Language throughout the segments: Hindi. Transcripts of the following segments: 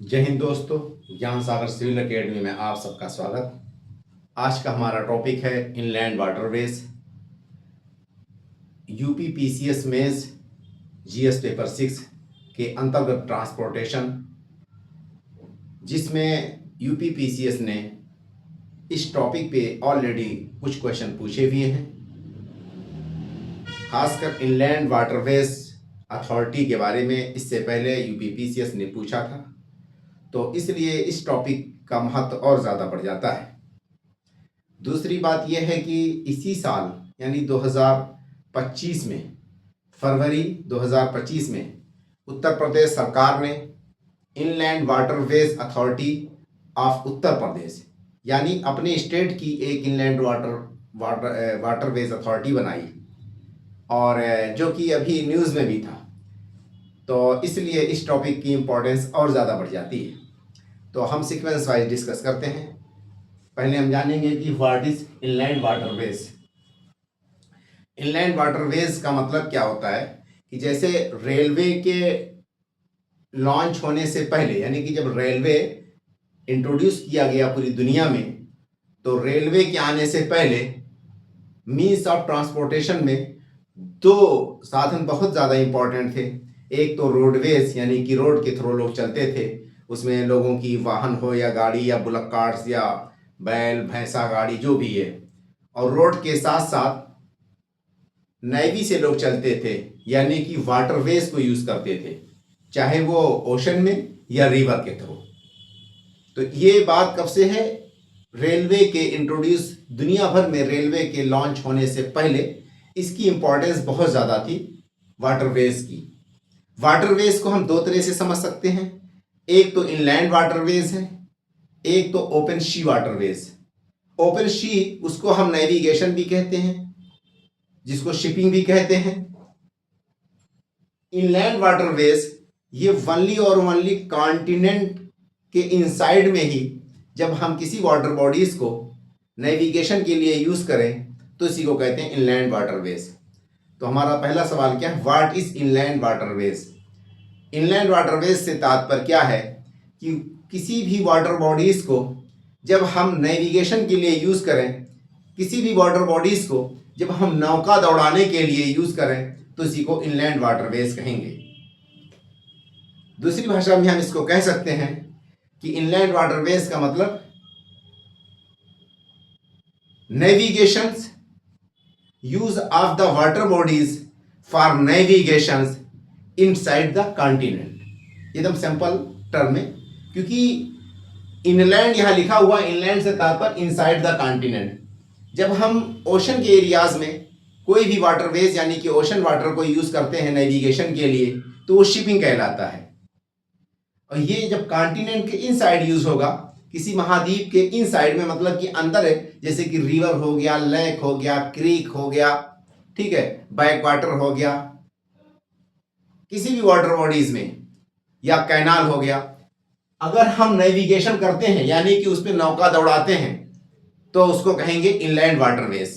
जय हिंद दोस्तों, ज्ञान सागर सिविल एकेडमी में आप सबका स्वागत। आज का हमारा टॉपिक है inland waterways, UP PCS mains GS paper 6 के अंतर्गत ट्रांसपोर्टेशन, जिसमें यूपी पीसीएस ने इस टॉपिक पे ऑलरेडी कुछ क्वेश्चन पूछे हुए हैं। खासकर इनलैंड वाटरवेज अथॉरिटी के बारे में इससे पहले यूपी पीसीएस ने पूछा था, तो इसलिए इस टॉपिक का महत्व और ज़्यादा बढ़ जाता है। दूसरी बात यह है कि इसी साल यानी 2025 में, फरवरी 2025 में उत्तर प्रदेश सरकार ने inland waterways authority of Uttar Pradesh यानी अपने स्टेट की एक इनलैंड वाटरवेज अथॉरिटी बनाई, और जो कि अभी न्यूज़ में भी था, तो इसलिए इस टॉपिक की इम्पोर्टेंस और ज़्यादा बढ़ जाती है। तो हम सीक्वेंस वाइज डिस्कस करते हैं। पहले हम जानेंगे कि what is inland waterways. Inland waterways का मतलब क्या होता है कि जैसे रेलवे के लॉन्च होने से पहले, यानी कि जब रेलवे इंट्रोड्यूस किया गया पूरी दुनिया में, तो रेलवे के आने से पहले मीन्स ऑफ ट्रांसपोर्टेशन में दो साधन बहुत ज़्यादा इम्पोर्टेंट थे। एक तो रोडवेज यानी कि रोड के थ्रू लोग चलते थे, उसमें लोगों की वाहन हो या गाड़ी या बुलक कार्ट्स या बैल भैंसा गाड़ी जो भी है, और रोड के साथ साथ नेवी से लोग चलते थे, यानी कि वाटरवेज को यूज़ करते थे, चाहे वो ओशन में या रिवर के थ्रू। तो ये बात कब से है? रेलवे के इंट्रोड्यूस, दुनिया भर में रेलवे के लॉन्च होने से पहले इसकी इंपॉर्टेंस बहुत ज़्यादा थी वाटरवेज की। वाटरवेज को हम दो तरह से समझ सकते हैं, एक तो इनलैंड वाटरवेज है, एक तो ओपन सी वाटरवेज। ओपन सी उसको हम नेविगेशन भी कहते हैं, जिसको शिपिंग भी कहते हैं। इनलैंड वाटरवेज ये वनली और वनली कॉन्टिनेंट के इनसाइड में ही जब हम किसी वाटर बॉडीज को नेविगेशन के लिए यूज करें तो इसी को कहते हैं इनलैंड वाटरवेज। तो हमारा पहला सवाल क्या है? What is inland waterways? Inland waterways से तात्पर्य क्या है कि किसी भी वाटर बॉडीज को जब हम नेविगेशन के लिए यूज करें, किसी भी वाटर बॉडीज को जब हम नौका दौड़ाने के लिए यूज करें तो इसी को इनलैंड वाटरवेज कहेंगे। दूसरी भाषा में हम इसको कह सकते हैं कि इनलैंड वाटरवेज का मतलब navigation, use of the water bodies for navigation inside the continent. एकदम सिंपल टर्म है, क्योंकि इनलैंड यहां लिखा हुआ, इनलैंड से तात्पर्य इनसाइड द कॉन्टिनेंट। जब हम ओशन के एरियाज में कोई भी वाटरवेज यानी कि ओशन वाटर को यूज करते हैं नेविगेशन के लिए तो वो शिपिंग कहलाता है। और ये जब कॉन्टिनेंट के इनसाइड यूज होगा, किसी महाद्वीप के इनसाइड में, मतलब कि अंदर है, जैसे कि रिवर हो गया, लेक हो गया, क्रीक हो गया, ठीक है, बैक वाटर हो गया, किसी भी वाटर बॉडीज में, या कैनाल हो गया, अगर हम नेविगेशन करते हैं यानी कि उस पर नौका दौड़ाते हैं तो उसको कहेंगे इनलैंड वाटरवेज।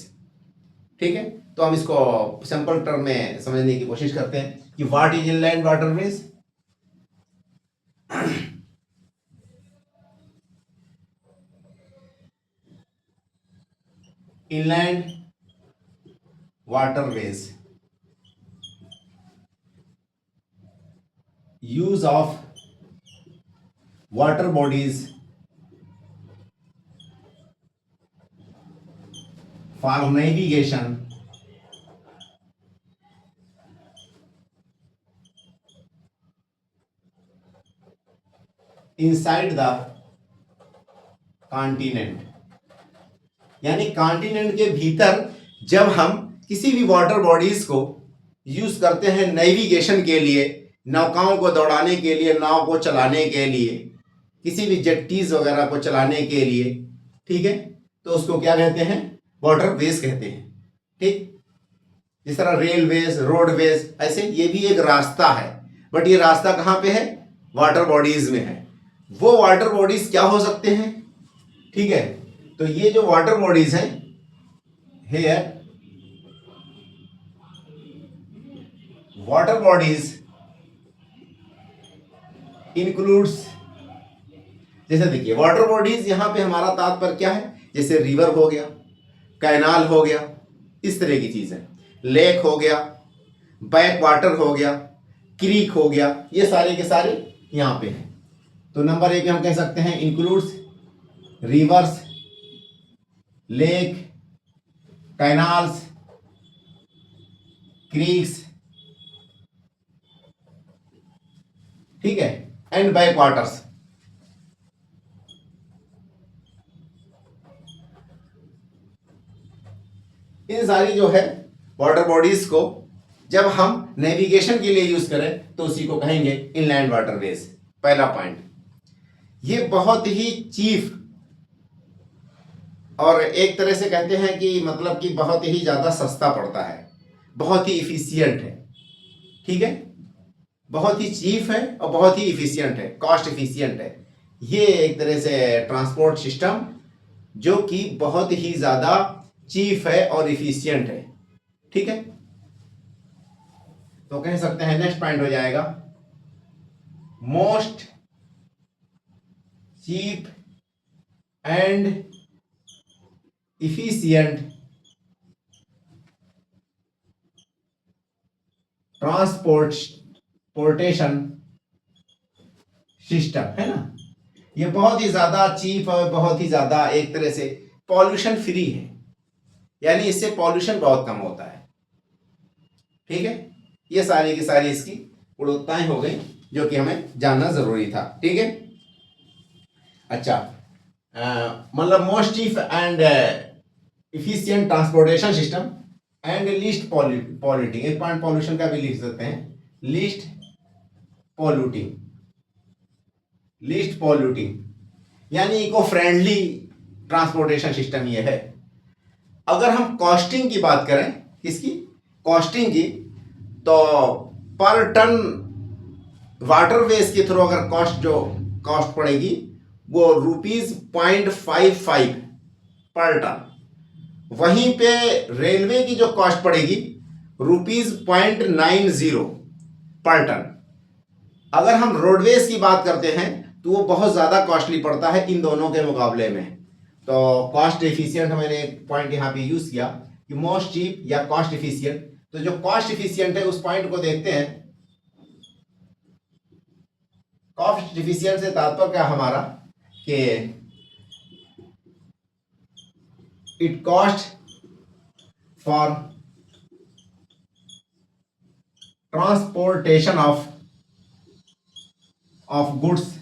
ठीक है, तो हम इसको सिंपल टर्म में समझने की कोशिश करते हैं कि what is inland waterways. Inland waterways, use of water bodies for navigation inside the continent, यानी कॉन्टिनेंट के भीतर जब हम किसी भी वाटर बॉडीज को यूज करते हैं नेविगेशन के लिए, नौकाओं को दौड़ाने के लिए, नाव को चलाने के लिए, किसी भी जेट्टीज वगैरह को चलाने के लिए, ठीक है, तो उसको क्या कहते हैं? वाटरवेज कहते हैं। ठीक, जिस तरह रेलवेज, रोडवेज, ऐसे ये भी एक रास्ता है, बट ये रास्ता कहाँ पे है? वाटर बॉडीज में है। वो वाटर बॉडीज क्या हो सकते हैं? ठीक है, तो ये जो वाटर बॉडीज हैं, हेयर वाटर बॉडीज includes जैसे देखिए वाटर बॉडीज, यहाँ पे हमारा तात्पर्य क्या है, जैसे रिवर हो गया, कैनाल हो गया, इस तरह की चीज है, लेक हो गया, बैक वाटर हो गया, क्रीक हो गया, ये सारे के सारे यहाँ पे हैं। तो नंबर एक हम कह सकते हैं includes reverse, lake, canals, creeks, ठीक है, एंड बैक वाटर्स। इन सारी जो है वाटर बॉडीज को जब हम नेविगेशन के लिए यूज करें तो उसी को कहेंगे इनलैंड वाटरवेज। पहला पॉइंट, ये बहुत ही चीफ और एक तरह से कहते हैं कि मतलब कि बहुत ही ज्यादा सस्ता पड़ता है, बहुत ही इफिशियंट है, ठीक है, बहुत ही चीफ है और बहुत ही इफिशियंट है, कॉस्ट इफिशियंट है। ये एक तरह से ट्रांसपोर्ट सिस्टम जो कि बहुत ही ज्यादा चीफ है और इफिशियंट है, ठीक है। तो कह सकते हैं नेक्स्ट पॉइंट हो जाएगा most cheap and efficient transportation system, है ना। ये बहुत ही ज्यादा चीप और बहुत ही ज्यादा एक तरह से पॉल्यूशन फ्री है, यानी इससे पॉल्यूशन बहुत कम होता है, ठीक है। ये सारी की सारी इसकी गुणवत्ताएं हो गई जो कि हमें जानना जरूरी था, ठीक है। अच्छा, मतलब most cheap and efficient transportation system and least polluting, एक पॉइंट पॉल्यूशन का भी लिख सकते हैं, लीस्ट पॉल्यूटिंग यानी इको फ्रेंडली ट्रांसपोर्टेशन सिस्टम ये है। अगर हम कॉस्टिंग की बात करें, किसकी, कॉस्टिंग की, तो पर टन वाटरवेज के थ्रू अगर कॉस्ट पड़ेगी वो ₹0.55 पर टन, वहीं पे रेलवे की जो कॉस्ट पड़ेगी ₹0.90 पर टन। अगर हम रोडवेज की बात करते हैं तो वो बहुत ज्यादा कॉस्टली पड़ता है इन दोनों के मुकाबले में। तो कॉस्ट एफिशिएंट मैंने एक पॉइंट यहाँ पे यूज किया कि मोस्ट चीप या कॉस्ट एफिशिएंट। तो जो कॉस्ट एफिशिएंट है उस पॉइंट को देखते हैं। कॉस्ट एफिशिएंट से तात्पर्य क्या हमारा कि it cost for transportation of goods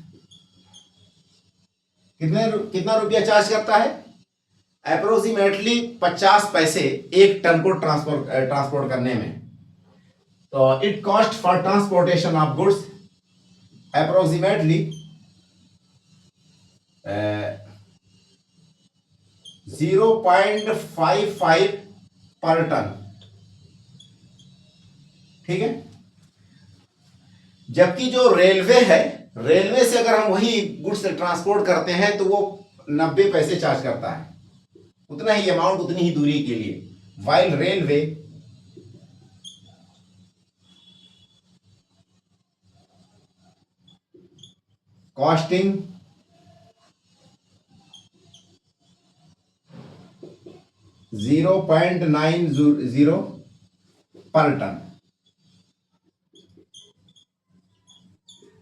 कितना रुपया चार्ज करता है, अप्रोक्सीमेटली 50 पैसे एक टन को ट्रांसपोर्ट करने में। तो it cost for transportation of goods approximately 0.55 पर टन, ठीक है। जबकि जो रेलवे है, रेलवे से अगर हम वही गुड्स ट्रांसपोर्ट करते हैं तो वो 90 पैसे चार्ज करता है, उतना ही अमाउंट उतनी ही दूरी के लिए। वाइल रेलवे कॉस्टिंग $0.90 पर टन।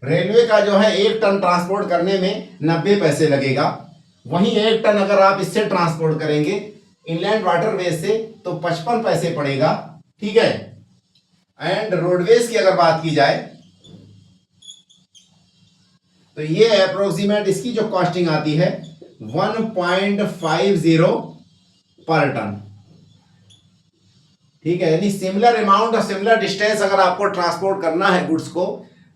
रेलवे का जो है एक टन ट्रांसपोर्ट करने में 90 पैसे लगेगा, वहीं एक टन अगर आप इससे ट्रांसपोर्ट करेंगे इनलैंड वाटरवेज से तो 55 पैसे पड़ेगा, ठीक है। एंड रोडवेज की अगर बात की जाए तो ये अप्रोक्सीमेट इसकी जो कॉस्टिंग आती है 1.50 पर टन, ठीक है। यानी सिमिलर अमाउंट और सिमिलर डिस्टेंस अगर आपको ट्रांसपोर्ट करना है गुड्स को,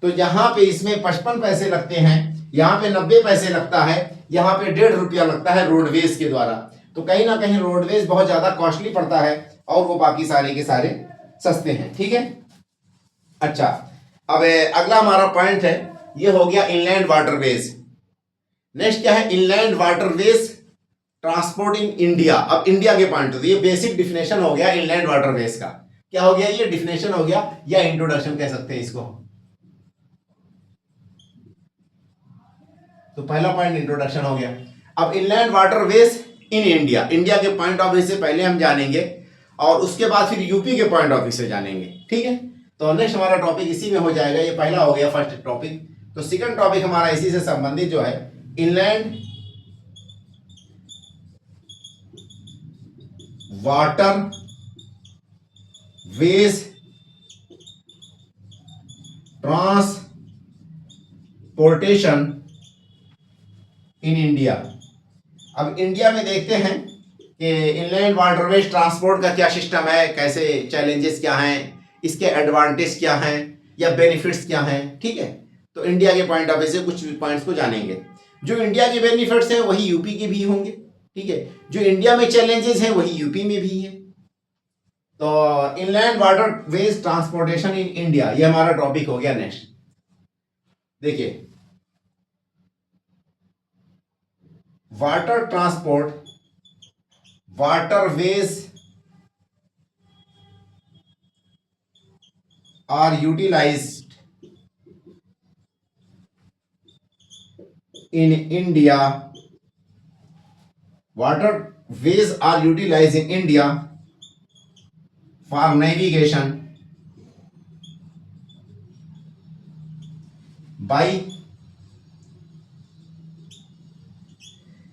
तो जहां पे इसमें 55 पैसे लगते हैं, यहाँ पे 90 पैसे लगता है, यहाँ पे ₹1.5 लगता है रोडवेज के द्वारा। तो कहीं ना कहीं रोडवेज बहुत ज्यादा कॉस्टली पड़ता है और वो बाकी सारे के सारे सस्ते हैं, ठीक है। अच्छा, अब अगला हमारा पॉइंट है, ये हो गया इनलैंड वाटरवेज। नेक्स्ट क्या है, inland waterways transport in India. अब इंडिया के पॉइंट तो ये बेसिक डिफिनेशन हो गया इनलैंड वाटरवेज का। क्या हो गया, ये डिफिनेशन हो गया या इंट्रोडक्शन कह सकते हैं इसको। तो पहला पॉइंट इंट्रोडक्शन हो गया। अब inland waterways in India, India के पॉइंट ऑफ व्यू से पहले हम जानेंगे और उसके बाद फिर यूपी के पॉइंट ऑफ व्यू से जानेंगे, ठीक है। तो नेक्स्ट हमारा टॉपिक इसी में हो जाएगा, ये पहला हो गया फर्स्ट टॉपिक। तो सेकंड टॉपिक हमारा इसी से संबंधित जो है inland water veg transportation in India. अब इंडिया में देखते हैं कि इनलैंड वाटरवेज ट्रांसपोर्ट का क्या सिस्टम है, कैसे चैलेंजेस क्या हैं, इसके एडवांटेज क्या हैं या बेनिफिट्स क्या हैं, ठीक है। तो इंडिया के पॉइंट ऑफ व्यू से कुछ पॉइंट्स को जानेंगे। जो इंडिया के बेनिफिट्स हैं वही यूपी के भी होंगे, ठीक है। जो इंडिया में चैलेंजेस हैं वही यूपी में भी है। तो inland water veg transportation in India, ये हमारा टॉपिक हो गया। नेक्स्ट देखिए, water transport, waterways are utilized in India. Waterways are utilized in India for navigation by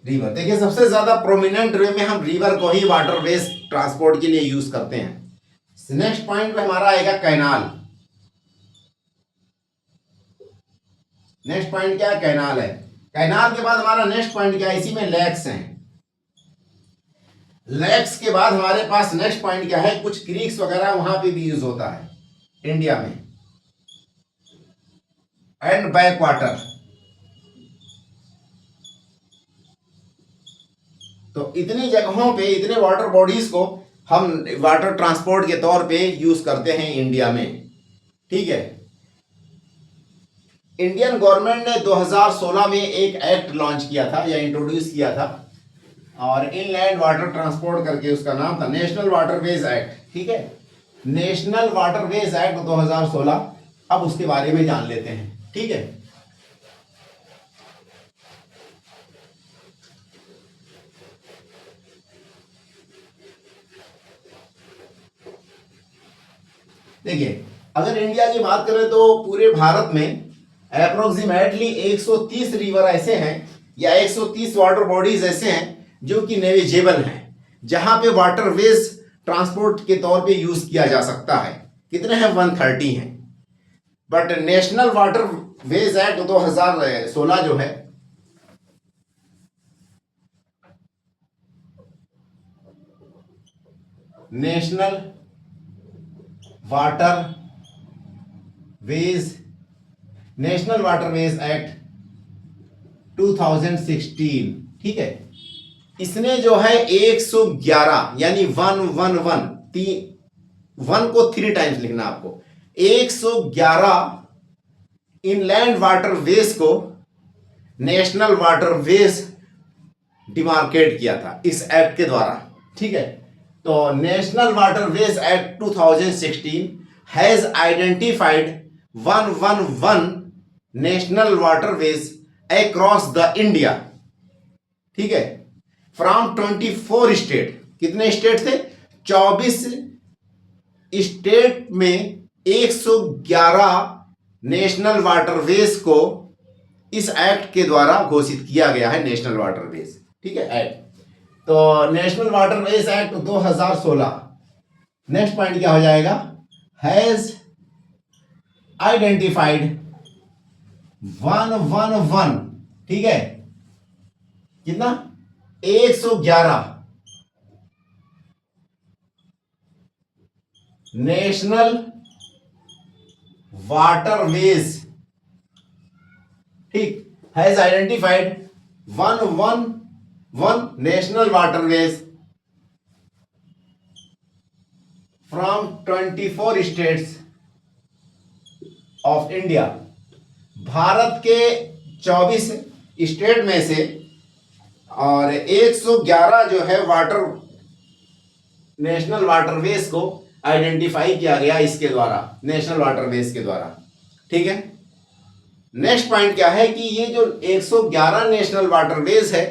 river. देखिए, सबसे ज्यादा प्रोमिनेंट वे में हम रिवर को ही वाटरवेज ट्रांसपोर्ट के लिए यूज करते हैं। नेक्स्ट पॉइंट में हमारा आएगा कैनाल। नेक्स्ट पॉइंट क्या है? कैनाल है। कैनाल के बाद हमारा नेक्स्ट पॉइंट क्या है? इसी में लेक्स हैं। लेक्स के बाद हमारे पास नेक्स्ट पॉइंट क्या है? कुछ क्रीक्स वगैरह वहां पे भी यूज होता है इंडिया में। And back water. तो इतनी जगहों पे, इतने वाटर बॉडीज को हम वाटर ट्रांसपोर्ट के तौर पे यूज करते हैं इंडिया में, ठीक है। इंडियन गवर्नमेंट ने 2016 में एक एक्ट लॉन्च किया था या इंट्रोड्यूस किया था, और इनलैंड वाटर ट्रांसपोर्ट करके उसका नाम था नेशनल वाटरवेज एक्ट, ठीक है। National waterways act 2016। अब उसके बारे में जान लेते हैं, ठीक है। देखिए, अगर इंडिया की बात करें तो पूरे भारत में अप्रोक्सीमेटली 130 रिवर ऐसे हैं या 130 वाटर बॉडीज ऐसे हैं जो कि नेविजेबल हैं, जहां पे वाटरवेज ट्रांसपोर्ट के तौर पे यूज किया जा सकता है। कितने हैं? 130 हैं। But national water wage act 2016 जो है, नेशनल वाटरवेज एक्ट 2016, ठीक है। इसने जो है 111 यानी 111 1 को 3 टाइम्स लिखना आपको, 111 इनलैंड वाटरवेज को नेशनल वाटरवेज डिमार्केट किया था इस एक्ट के द्वारा, ठीक है। तो national waterways act 2016 has identified 111 national waterways across the India, ठीक है, फ्रॉम 24 स्टेट। कितने स्टेट थे? 24 स्टेट में 111 नेशनल वाटरवेज को इस एक्ट के द्वारा घोषित किया गया है, नेशनल वाटरवेज, ठीक है, एक्ट। तो national waterways act 2016। Next point क्या हो जाएगा? हैज आइडेंटिफाइड 111, ठीक है, कितना? 111 नेशनल वाटरवेज, ठीक, has identified 111 national waterways from 24 states of India. Bharat के 24 स्टेट में से, और 111 जो है नेशनल वाटरवेज को आइडेंटिफाई किया गया इसके द्वारा, नेशनल वाटरवेज के द्वारा, ठीक है। नेक्स्ट पॉइंट क्या है कि ये जो 111 नेशनल वाटरवेज है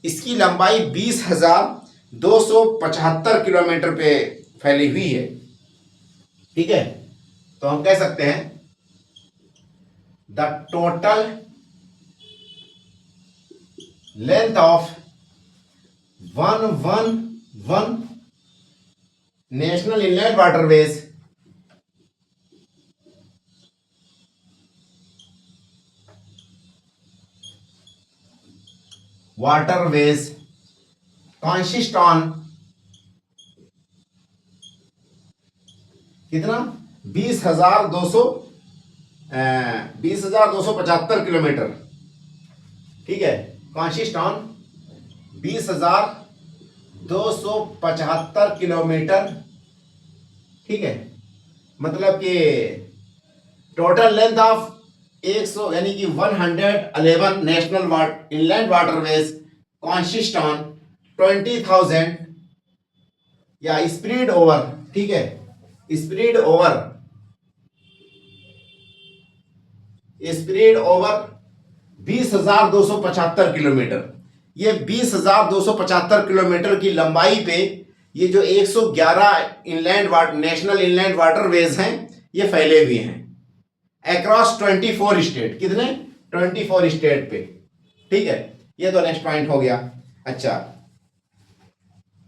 इसकी लंबाई 20,275 किलोमीटर पे फैली हुई है। ठीक है, तो हम कह सकते हैं the total length of 111 national inland waterways consist on कितना 20,275 किलोमीटर। ठीक है, consist on 20,275 किलोमीटर। ठीक है, मतलब कि टोटल लेंथ ऑफ 100 यानी कि 111 national inland waterways consist on 20,000 या स्प्रेड ओवर। ठीक है, स्प्रेड ओवर 20,275 किलोमीटर। ये 20,275 किलोमीटर की लंबाई पे ये जो 111 नेशनल इनलैंड वाटरवेज हैं ये फैले हुए हैं अक्रॉस 24 स्टेट। कितने? 24 स्टेट पे। ठीक है, ये तो नेक्स्ट पॉइंट हो गया। अच्छा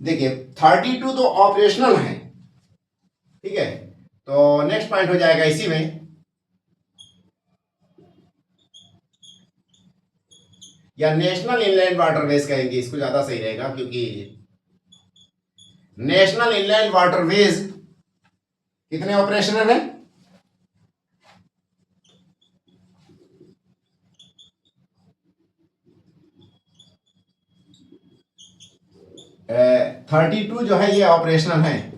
देखिए 32 तो ऑपरेशनल है। ठीक है, तो नेक्स्ट पॉइंट हो जाएगा इसी में या नेशनल इनलैंड वाटरवेज कहेंगे, इसको ज्यादा सही रहेगा क्योंकि नेशनल इनलैंड वाटरवेज कितने ऑपरेशनल है? 32 जो है ये ऑपरेशनल है।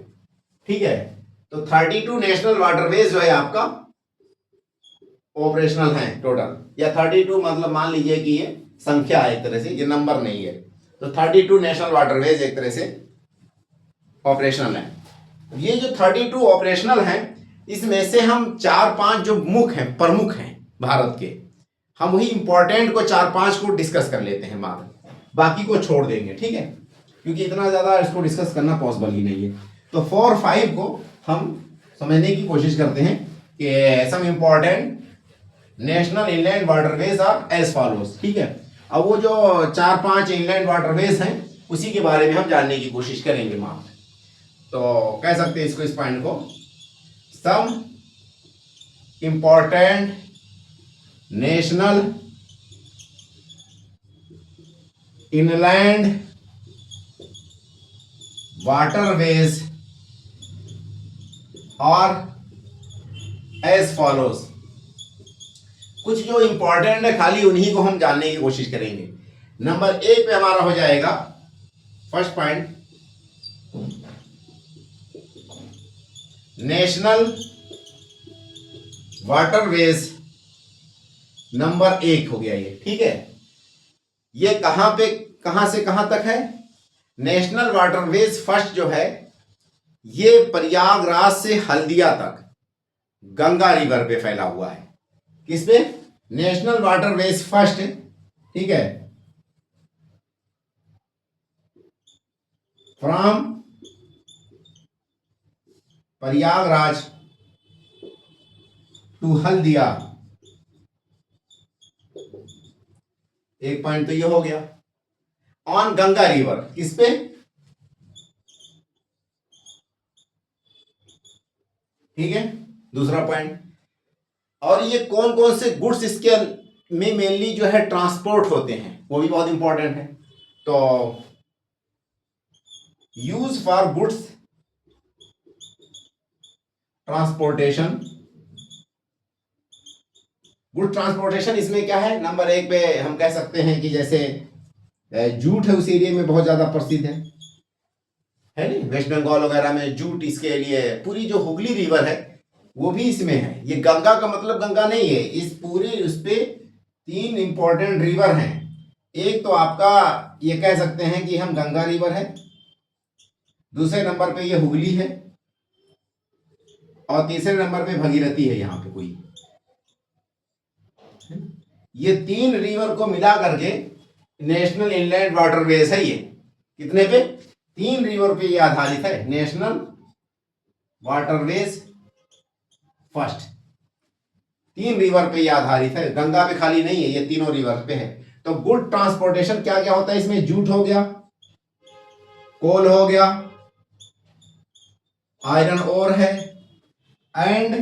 ठीक है, तो 32 नेशनल वाटरवेज जो है आपका ऑपरेशनल है टोटल, या 32 मतलब मान लीजिए कि ये संख्या है एक तरह से, ये नंबर नहीं है। तो 32 नेशनल वाटरवेज एक तरह से ऑपरेशनल है। ये जो 32 ऑपरेशनल हैं इसमें से हम 4-5 जो प्रमुख हैं भारत के, हम वही इंपॉर्टेंट को 4-5 को डिस्कस कर लेते हैं, बाकी को छोड़ देंगे। ठीक है, क्योंकि इतना ज्यादा इसको डिस्कस करना पॉसिबल ही नहीं है। तो 4-5 को हम समझने की कोशिश करते हैं कि some important national inland waterways are as follows. ठीक है, अब वो जो 4-5 इनलैंड वाटरवेज हैं उसी के बारे में हम जानने की कोशिश करेंगे। तो कह सकते हैं इसको, इस पॉइंट को, some important national inland waterways are as follows. कुछ जो इंपॉर्टेंट है खाली उन्हीं को हम जानने की कोशिश करेंगे। नंबर 1 पे हमारा हो जाएगा first point, national waterways number 1 हो गया ये। ठीक है, ये कहां से कहां तक है? नेशनल वाटरवेज फर्स्ट जो है ये प्रयागराज से हल्दिया तक गंगा रिवर पे फैला हुआ है। किस पे? National waterways first. ठीक है, फ्रॉम प्रयागराज टू हल्दिया। एक पॉइंट तो ये हो गया। ऑन गंगा रिवर, किस पे? ठीक है, दूसरा पॉइंट। और ये कौन कौन से गुड्स इसके में मेनली जो है ट्रांसपोर्ट होते हैं वो भी बहुत इंपॉर्टेंट है। तो use for goods transportation, good transportation इसमें क्या है? नंबर 1 पे हम कह सकते हैं कि जैसे जूट है उस एरिया में बहुत ज्यादा प्रसिद्ध है नहीं? वेस्ट बंगाल वगैरह में जूट, इसके लिए पूरी जो हुगली रिवर है वो भी इसमें है। ये गंगा का मतलब गंगा नहीं है, इस पूरे उस पे 3 इंपॉर्टेंट रिवर हैं। एक तो आपका ये कह सकते हैं कि हम गंगा रिवर है, दूसरे नंबर पे ये हुगली है, और तीसरे नंबर पे भगीरथी है यहाँ पे कोई। ये 3 रिवर को मिला करके नेशनल इनलैंड वाटरवेज है। ये कितने पे? 3 रिवर पे ये आधारित है, नेशनल वाटरवेज फर्स्ट। 3 रिवर पे ये आधारित है, गंगा पे खाली नहीं है, ये तीनों रिवर पे है। तो गुड ट्रांसपोर्टेशन क्या क्या होता है इसमें? जूट हो गया, कोल हो गया, आयरन ओर है, and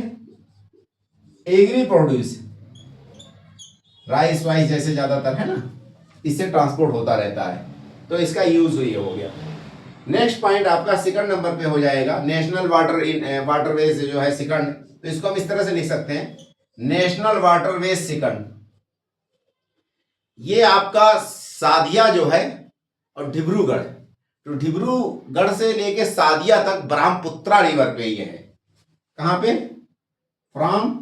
agri produce, rice wise जैसे ज्यादातर है ना, इससे ट्रांसपोर्ट होता रहता है। तो इसका यूज ये हो गया। नेक्स्ट पॉइंट आपका सेकंड नंबर पे हो जाएगा, नेशनल वाटरवेज जो है सेकंड। तो इसको हम इस तरह से लिख सकते हैं, नेशनल वाटरवेज सेकंड। ये आपका सादिया जो है और डिब्रूगढ़, तो डिब्रूगढ़ से लेके सादिया तक ब्रह्मपुत्रा रिवर पे ये है। कहां पे? फ्रॉम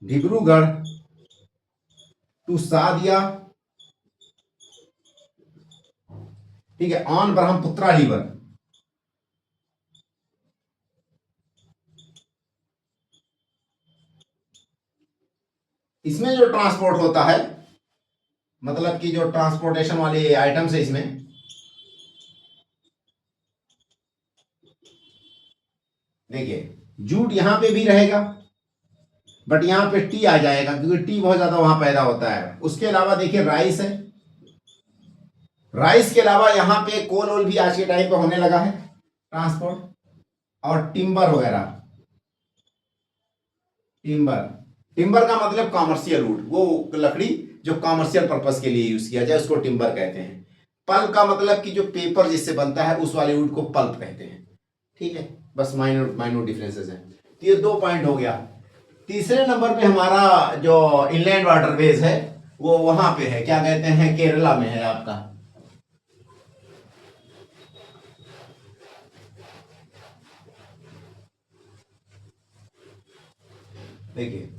डिब्रूगढ़ टू सादिया, ठीक है, ऑन ब्रह्मपुत्रा रिवर। इसमें जो ट्रांसपोर्ट होता है, मतलब कि जो ट्रांसपोर्टेशन वाले आइटम्स है इसमें, देखिए जूट यहां पे भी रहेगा, बट यहां पे टी आ जाएगा क्योंकि टी बहुत ज्यादा वहां पैदा होता है। उसके अलावा देखिए राइस है, राइस के अलावा यहां पे कोल ओल भी आज के टाइम पे होने लगा है ट्रांसपोर्ट, और टिम्बर वगैरह। टिम्बर का मतलब कॉमर्शियल वुड, वो लकड़ी जो कॉमर्शियल पर्पस के लिए यूज किया जाए उसको टिम्बर कहते हैं। पल्प का मतलब कि जो पेपर जिससे बनता है उस वाले वुड को पल्प कहते हैं। ठीक है, बस माइनर डिफरेंसेस हैं। तो ये 2 पॉइंट हो गया। तीसरे नंबर पे हमारा जो इनलैंड वाटरवेज है वो वहां पे है, क्या कहते हैं, केरला में है आपका। देखिए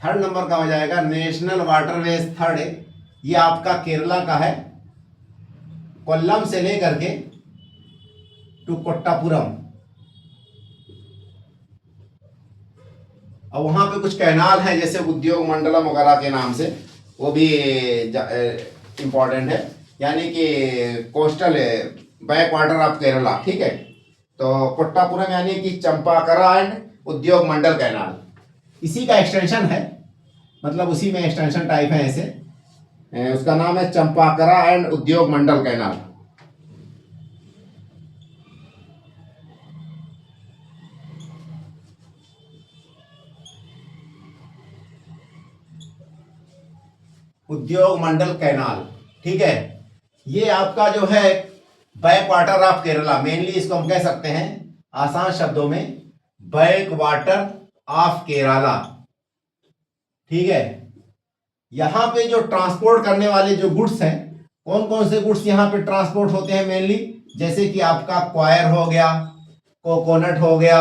थर्ड नंबर का हो जाएगा नेशनल वाटरवेज थर्ड है, ये आपका केरला का है, कोल्लम से लेकर के टू कोट्टापुरम। और वहां पे कुछ कैनाल है जैसे उद्योग मंडलम वगैरह के नाम से, वो भी इंपॉर्टेंट है, यानी कि coastal back water of Kerala. ठीक है, तो कोट्टापुरम यानी कि चंपाकरा एंड उद्योग मंडल कैनाल, इसी का एक्सटेंशन है, मतलब उसी में एक्सटेंशन टाइप है ऐसे। उसका नाम है चंपाकरा एंड उद्योग मंडल कैनाल। उद्योग मंडल कैनाल, ठीक है। ये आपका जो है back water of Kerala, mainly इसको हम कह सकते हैं आसान शब्दों में बैक वाटर ऑफ केरला। ठीक है, यहां पे जो ट्रांसपोर्ट करने वाले जो गुड्स हैं, कौन कौन से गुड्स यहां पे ट्रांसपोर्ट होते हैं मेनली, जैसे कि आपका क्वायर हो गया, कोकोनट हो गया,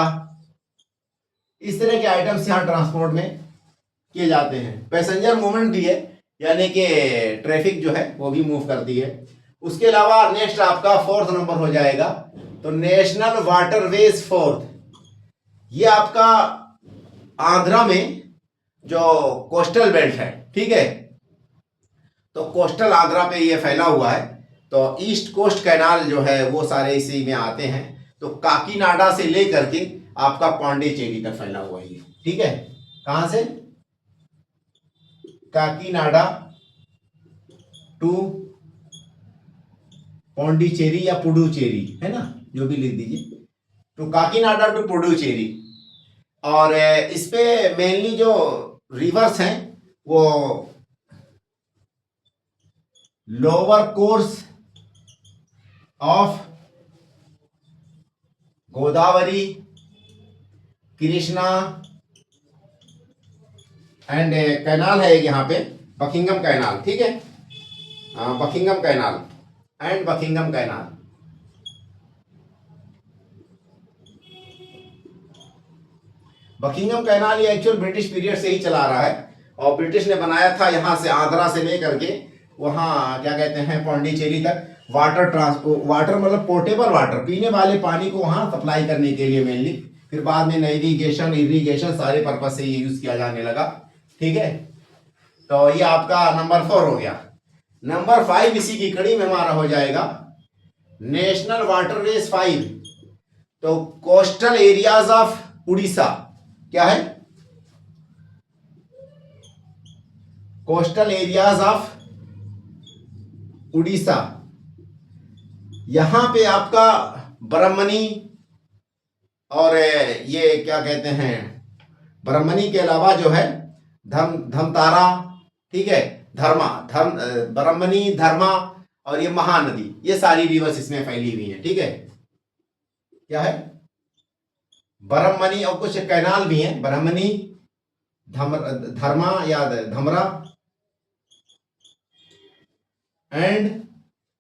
इस तरह के आइटम्स यहां ट्रांसपोर्ट में किए जाते हैं। पैसेंजर मूवमेंट भी है, यानी कि ट्रैफिक जो है वो भी मूव करती है। उसके अलावा नेक्स्ट आपका फोर्थ नंबर हो जाएगा, तो नेशनल वाटरवेज फोर्थ, ये आपका आंध्रा में जो कोस्टल बेल्ट है, ठीक है, तो कोस्टल आंध्रा पे ये फैला हुआ है, तो ईस्ट कोस्ट कैनाल जो है वो सारे इसी में आते हैं। तो काकीनाडा से लेकर के आपका पांडिचेरी तक फैला हुआ है। ठीक है, कहां से? काकीनाडा टू पांडिचेरी या पुडुचेरी, है ना, जो भी लिख दीजिए, तो काकीनाडा टू पुडुचेरी। और इस पे मेनली जो रिवर्स हैं वो lower course of Godavari, Krishna and canal है एक यहाँ पे बकिंगम कैनाल। ठीक है, Buckingham canal and Buckingham canal. Buckingham canal ये एक्चुअल ब्रिटिश पीरियड से ही चला रहा है, और ब्रिटिश ने बनाया था यहाँ से आंध्रा से लेकर के वहाँ क्या कहते हैं पांडिचेरी तक। वाटर मतलब पोर्टेबल वाटर, पीने वाले पानी को वहां सप्लाई करने के लिए मेनली। फिर बाद में नेविगेशन, इरिगेशन सारे पर्पज से ये यूज किया जाने लगा। ठीक है, तो ये आपका नंबर 4 हो गया। नंबर 5 इसी की कड़ी में हमारा हो जाएगा नेशनल वाटरवेज 5। तो कोस्टल एरियाज ऑफ उड़ीसा क्या है? कोस्टल एरियाज ऑफ उड़ीसा, यहां पे आपका ब्रह्मणी और ये क्या कहते हैं, ब्रह्मणी के अलावा जो है धमतारा, ठीक है, ब्रह्मणी, धर्मा और ये महानदी, ये सारी रिवर्स इसमें फैली हुई हैं। ठीक है, क्या है? ब्रह्मणी और कुछ कैनाल भी हैं, ब्रह्मणी, धर्मा या धमरा एंड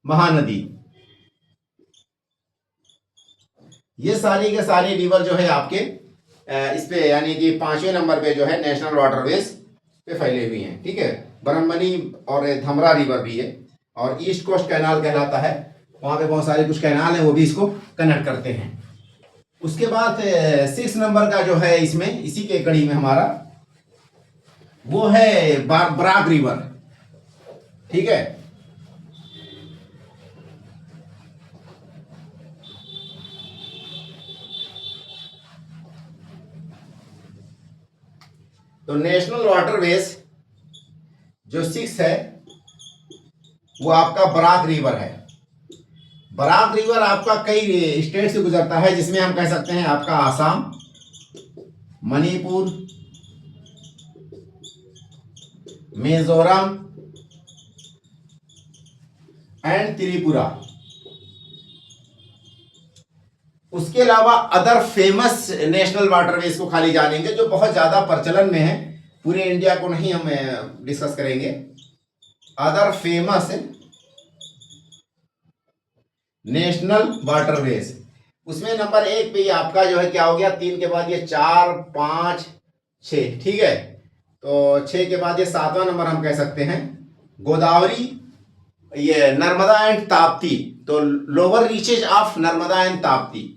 महानदी, ये सारी के सारी रिवर जो है आपके इस पे यानी कि 5वें नंबर पे जो है नेशनल वाटरवेज पे फैले हुए हैं। ठीक है, ब्रह्मणी और धमरा रिवर भी है, और ईस्ट कोस्ट कैनाल कहलाता है, वहां पे बहुत सारे कुछ कैनाल हैं, वो भी इसको कनेक्ट करते हैं। उसके बाद 6 नंबर का जो है इसमें इसी के कड़ी में हमारा वो है बराक रिवर। ठीक है, तो नेशनल वाटरवेज जो 6 है वो आपका बराक रिवर है। बराक रिवर आपका कई स्टेट से गुजरता है, जिसमें हम कह सकते हैं आपका आसाम, मणिपुर, मिजोरम एंड त्रिपुरा। उसके अलावा अदर फेमस नेशनल वाटरवेज को खाली जानेंगे जो बहुत ज्यादा प्रचलन में है, पूरे इंडिया को नहीं हम डिस्कस करेंगे। अदर फेमस नेशनल वाटरवेज, उसमें नंबर 1 पे आपका जो है क्या हो गया, 3 के बाद ये 4, 5, 6। ठीक है, तो 6 के बाद ये 7वां नंबर हम कह सकते हैं गोदावरी, ये नर्मदा एंड ताप्ती। तो lower reaches of Narmada and Tapti,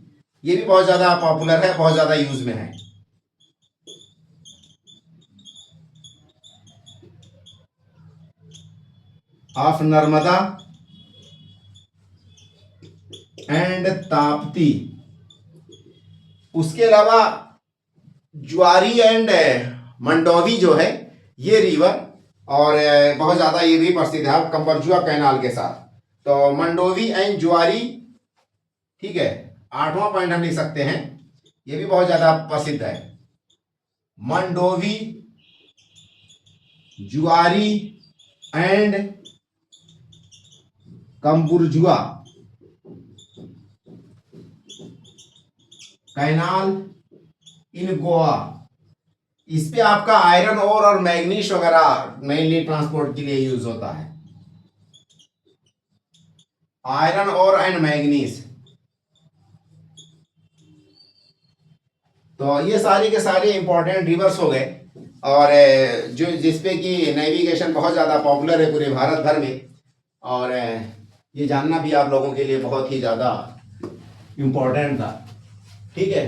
ये भी बहुत ज्यादा पॉपुलर है, बहुत ज्यादा यूज में है। Of Narmada and Tapti. उसके अलावा ज्वारी एंड मंडोवी जो है ये रिवर, और बहुत ज्यादा ये भी प्रसिद्ध है कंबरजुआ कैनाल के साथ। तो मंडोवी एंड ज्वारी, ठीक है, 8वां पॉइंट हम लिख सकते हैं, ये भी बहुत ज्यादा प्रसिद्ध है। मंडोवी, ज्वारी एंड कंबुरजुआ कैनाल इन गोवा। इस पे आपका आयरन ओर और मैग्नीज वगैरह मेनली ट्रांसपोर्ट के लिए यूज होता है, आयरन ओर एंड मैग्नीज। तो ये सारे के सारे इंपॉर्टेंट रिवर्स हो गए, और जो जिसपे कि नेविगेशन बहुत ज़्यादा पॉपुलर है पूरे भारत भर में, और ये जानना भी आप लोगों के लिए बहुत ही ज़्यादा इम्पोर्टेंट था। ठीक है,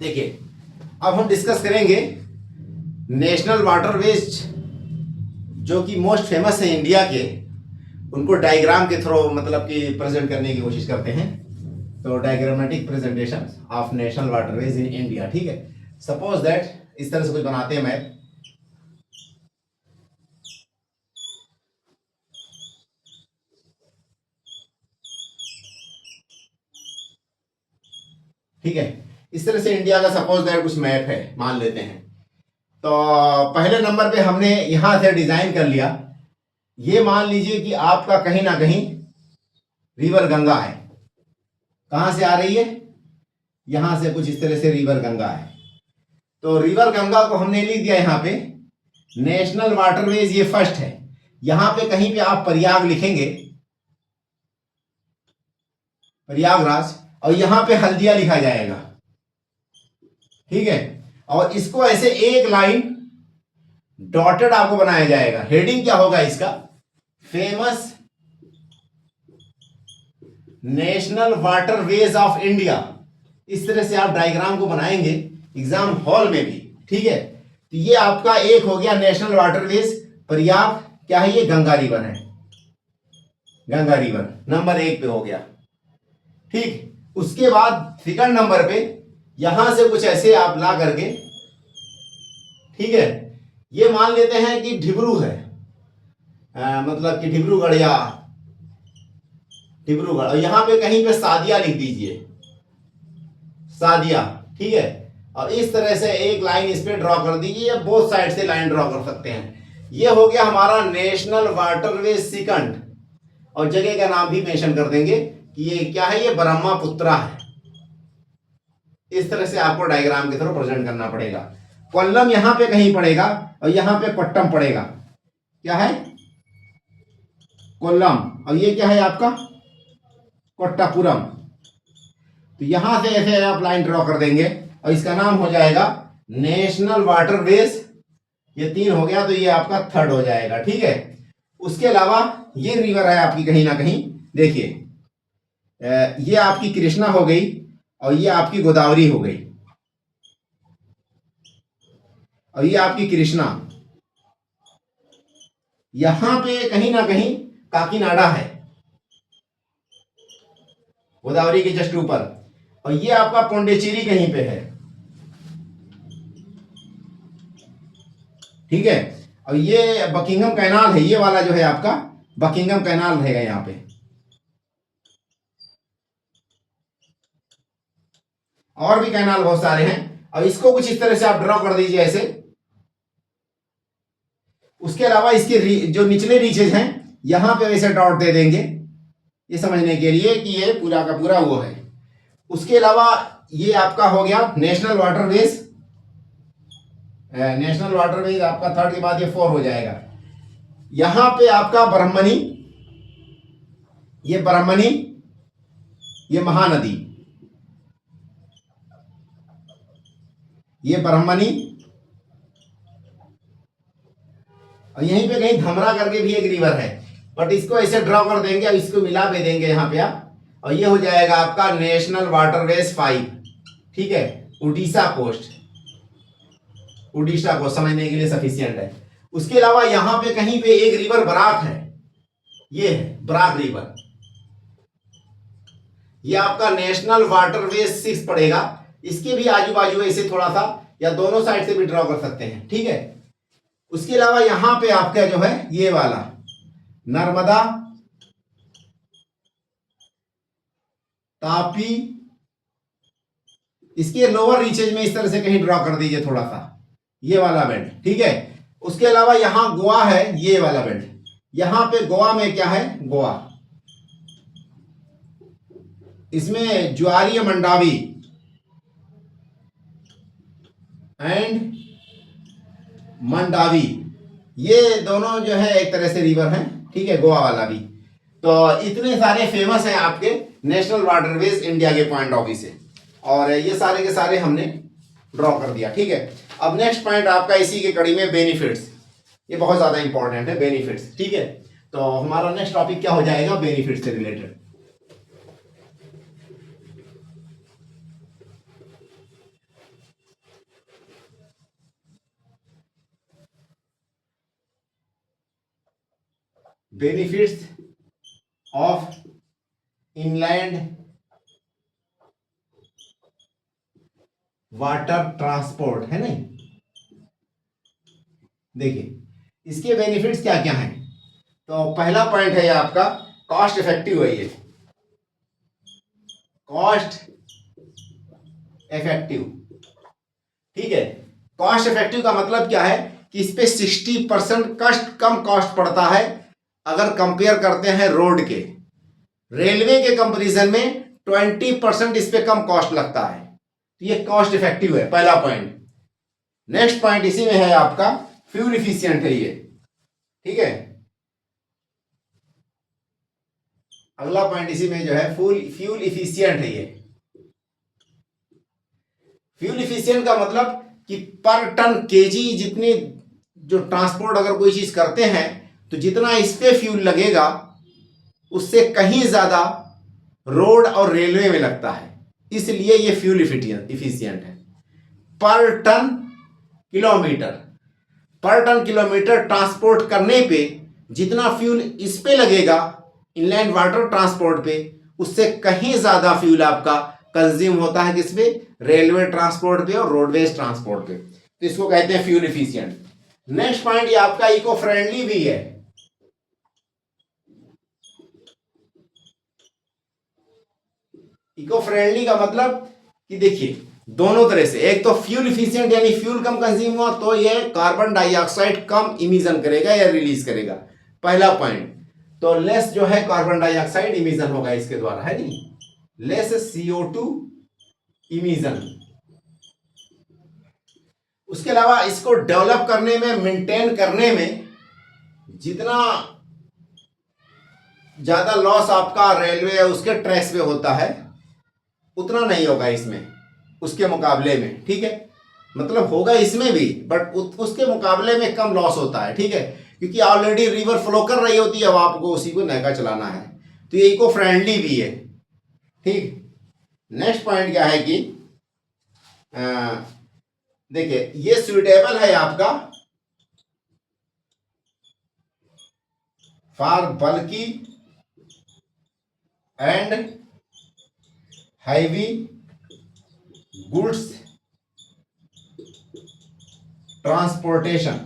देखिए अब हम डिस्कस करेंगे नेशनल वाटरवेज जो कि मोस्ट फेमस है इंडिया के, उनको डायग्राम के थ्रू मतलब कि प्रेजेंट करने की कोशिश करते हैं। तो diagrammatic presentation of national waterways in India. ठीक है, सपोज दैट इस तरह से कुछ बनाते हैं मैप। ठीक है। इस तरह से इंडिया का सपोज दैट कुछ मैप है मान लेते हैं। तो पहले नंबर पे हमने यहां से डिजाइन कर लिया। ये मान लीजिए कि आपका कहीं ना कहीं रिवर गंगा है। कहां से आ रही है? यहां से कुछ इस तरह से रिवर गंगा है। तो रिवर गंगा को हमने लिख दिया यहां पे नेशनल वाटरवेज, ये फर्स्ट है। यहां पे कहीं पे आप प्रयाग लिखेंगे, प्रयागराज, और यहां पे हल्दिया लिखा जाएगा। ठीक है। और इसको ऐसे एक लाइन डॉटेड आपको बनाया जाएगा। हेडिंग क्या होगा इसका? Famous national waterways of India. इस तरह से आप डायग्राम को बनाएंगे एग्जाम हॉल में भी। ठीक है। तो ये आपका एक हो गया नेशनल वाटरवेज। प्रयाग क्या है? ये गंगा रिवर है, गंगा रिवर नंबर 1 पे हो गया। ठीक। उसके बाद सेकंड नंबर पे यहां से कुछ ऐसे आप ला करके, ठीक है, ये मान लेते हैं कि डिब्रू है, मतलब कि डिब्रूगढ़ या डिब्रूगढ़, और यहां पे कहीं पे सादिया लिख दीजिए, सादिया। ठीक है। और इस तरह से एक लाइन इस पे ड्रॉ कर दीजिए, या बोथ साइड से लाइन ड्रॉ कर सकते हैं। ये हो गया हमारा नेशनल वाटरवे सेकंड। और जगह का नाम भी मेंशन कर देंगे कि ये क्या है? ये ब्रह्मपुत्रा है। इस तरह से आपको डायग्राम के थ्रू प्रेजेंट करना पड़ेगा। कोल्लम यहां पे कहीं पड़ेगा और यहां पे कोट्टम पड़ेगा। क्या है? कोल्लम। और ये क्या है आपका? कोट्टापुरम। तो यहां से ऐसे आप लाइन ड्रॉ कर देंगे और इसका नाम हो जाएगा नेशनल वाटरवेज। ये 3 हो गया, तो ये आपका थर्ड हो जाएगा। ठीक है। उसके अलावा ये रिवर है आपकी कहीं ना कहीं, देखिए, ये आपकी कृष्णा हो गई और ये आपकी गोदावरी हो गई, और ये आपकी कृष्णा। यहां पे कहीं ना कहीं काकीनाडा है, गोदावरी के जस्ट ऊपर, और ये आपका पौंडीचेरी कहीं पे है। ठीक है। और ये बकिंगम कैनाल है, ये वाला जो है आपका बकिंगम कैनाल रहेगा यहां पे। और भी कैनाल बहुत सारे हैं। और इसको कुछ इस तरह से आप ड्रॉ कर दीजिए ऐसे। उसके अलावा इसके जो निचले रीचेज हैं यहां पे वैसे डॉट दे देंगे, ये समझने के लिए कि ये पूरा का पूरा वो है। उसके अलावा ये आपका हो गया नेशनल वाटरवेज। नेशनल वाटरवेज आपका थर्ड के बाद ये 4 हो जाएगा। यहां पे आपका ब्रह्मणी, ये ब्रह्मणी, ये महानदी, ये ब्रह्मणी, और यहीं पे कहीं धमरा करके भी एक रिवर है, बट इसको ऐसे ड्रॉ कर देंगे और इसको मिला भी देंगे यहां पे आप, और ये हो जाएगा आपका नेशनल वाटरवेज 5। ठीक है। उड़ीसा कोस्ट, उड़ीसा को समझने के लिए सफिशियंट है। उसके अलावा यहां पे कहीं पे एक रिवर बराक है, ये है बराक रिवर। ये आपका नेशनल वाटरवेज 6 पड़ेगा। इसके भी आजू बाजू ऐसे थोड़ा सा या दोनों साइड से भी ड्रॉ कर सकते हैं। ठीक है। उसके अलावा यहां पे आपका जो है ये वाला नर्मदा, तापी, इसके लोअर रीचेज में इस तरह से कहीं ड्रॉ कर दीजिए थोड़ा सा, ये वाला बेल्ट। ठीक है। उसके अलावा यहां गोवा है, ये वाला बेल्ट। यहां पे गोवा में क्या है? गोवा, इसमें ज्वारीय मंडावी एंड मंडावी, ये दोनों जो है एक तरह से रिवर हैं। ठीक है। गोवा वाला भी। तो इतने सारे फेमस हैं आपके नेशनल वाटरवेज इंडिया के पॉइंट ऑफ व्यू से, और ये सारे के सारे हमने ड्रॉ कर दिया। ठीक है। अब नेक्स्ट पॉइंट आपका इसी के कड़ी में बेनिफिट्स, ये बहुत ज्यादा इंपॉर्टेंट है बेनिफिट्स। ठीक है। तो हमारा नेक्स्ट टॉपिक क्या हो जाएगा? बेनिफिट से related. Benefits of inland water transport, है नहीं? देखिए इसके बेनिफिट्स क्या क्या हैं। तो पहला पॉइंट है ये आपका कॉस्ट इफेक्टिव है। ये कॉस्ट इफेक्टिव। ठीक है, कॉस्ट इफेक्टिव का मतलब क्या है कि इस पे 60% कॉस्ट, कम कॉस्ट पड़ता है अगर कंपेयर करते हैं रोड के। रेलवे के कंपैरिजन में 20% इस पे कम कॉस्ट लगता है, तो ये कॉस्ट इफेक्टिव है, पहला पॉइंट। नेक्स्ट पॉइंट इसी में है आपका फ्यूल इफिशियंट है ये। ठीक है, अगला पॉइंट इसी में जो है फ्यूल इफिशियंट है ये। फ्यूल इफिशियंट का मतलब कि पर टन केजी जितनी जो ट्रांसपोर्ट अगर कोई चीज करते हैं तो जितना इस पे फ्यूल लगेगा उससे कहीं ज्यादा रोड और रेलवे में लगता है, इसलिए ये फ्यूल इफिशियंट है। पर टन किलोमीटर, पर टन किलोमीटर ट्रांसपोर्ट करने पे जितना फ्यूल इस पे लगेगा इनलैंड वाटर ट्रांसपोर्ट पे, उससे कहीं ज्यादा फ्यूल आपका कंज्यूम होता है किस पे, रेलवे ट्रांसपोर्ट पे और रोडवेज ट्रांसपोर्ट पे, तो इसको कहते हैं फ्यूल इफिशियंट। नेक्स्ट पॉइंट ये आपका इको फ्रेंडली भी है। इको फ्रेंडली का मतलब कि देखिए दोनों तरह से, एक तो फ्यूल इफिशियंट यानी फ्यूल कम कंज्यूम हुआ तो ये कार्बन डाइऑक्साइड कम इमिशन करेगा या रिलीज करेगा, पहला पॉइंट। तो लेस जो है कार्बन डाइऑक्साइड इमिशन होगा इसके द्वारा, है नहीं, लेस CO2 इमिशन। उसके अलावा इसको डेवलप करने में, मेंटेन करने में जितना ज्यादा लॉस आपका रेलवे या उसके ट्रैक्स पे होता है उतना नहीं होगा इसमें उसके मुकाबले में। ठीक है, मतलब होगा इसमें भी बट उसके मुकाबले में कम लॉस होता है। ठीक है, क्योंकि ऑलरेडी रिवर फ्लो कर रही होती है, अब आपको उसी को नहका चलाना है, तो ये इको फ्रेंडली भी है। ठीक, नेक्स्ट पॉइंट क्या है कि देखिए ये सुइटेबल है आपका for bulky and heavy goods transportation.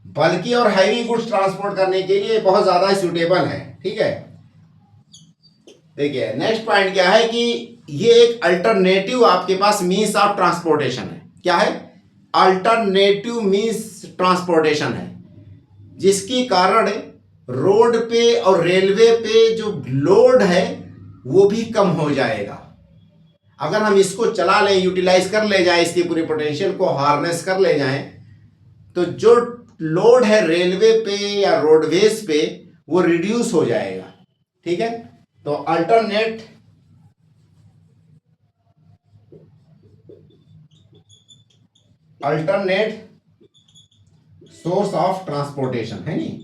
बल्कि और हैवी गुड्स ट्रांसपोर्ट करने के लिए बहुत ज्यादा सूटेबल है। ठीक है, देखिए नेक्स्ट पॉइंट क्या है कि ये एक अल्टरनेटिव आपके पास मीन्स ऑफ ट्रांसपोर्टेशन है। क्या है, अल्टरनेटिव मीन्स ट्रांसपोर्टेशन है, जिसके कारण रोड पे और रेलवे पे जो लोड है वो भी कम हो जाएगा। अगर हम इसको चला लें, यूटिलाइज कर ले जाएं, इसकी पूरी पोटेंशियल को हार्नेस कर ले जाएं, तो जो लोड है रेलवे पे या रोडवेज पे वो रिड्यूस हो जाएगा। ठीक है, तो अल्टरनेट सोर्स ऑफ ट्रांसपोर्टेशन है नहीं,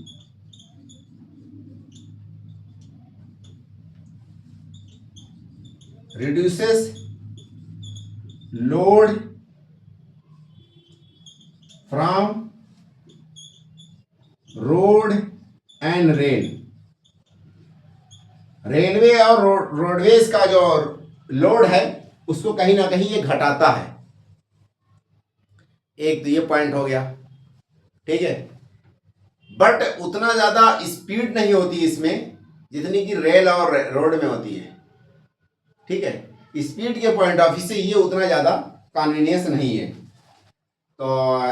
reduces load from road and rail। Railway और रोडवेज का जो लोड है उसको कहीं ना कहीं ये घटाता है। एक तो ये पॉइंट हो गया। ठीक है, बट उतना ज्यादा स्पीड नहीं होती इसमें जितनी कि रेल और रोड में होती है। ठीक है, स्पीड के पॉइंट ऑफ व्यू से ये उतना ज्यादा कन्वीनियंस नहीं है। तो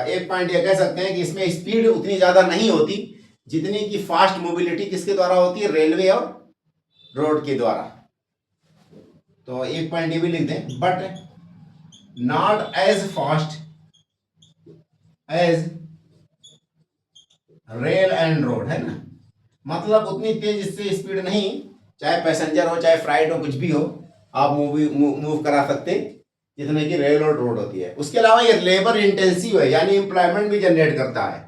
एक पॉइंट ये कह सकते हैं कि इसमें स्पीड उतनी ज्यादा नहीं होती जितनी कि फास्ट मोबिलिटी किसके द्वारा होती है, रेलवे और रोड के द्वारा। तो एक पॉइंट ये भी लिख दें, but not as fast as rail and road, है ना, मतलब उतनी तेज इससे स्पीड नहीं, चाहे पैसेंजर हो चाहे फ्लाइट हो कुछ भी हो, आप मूव करा सकते जितने की रेल और रोड होती है। उसके अलावा ये लेबर इंटेंसिव है, यानी एम्प्लॉयमेंट भी जनरेट करता है।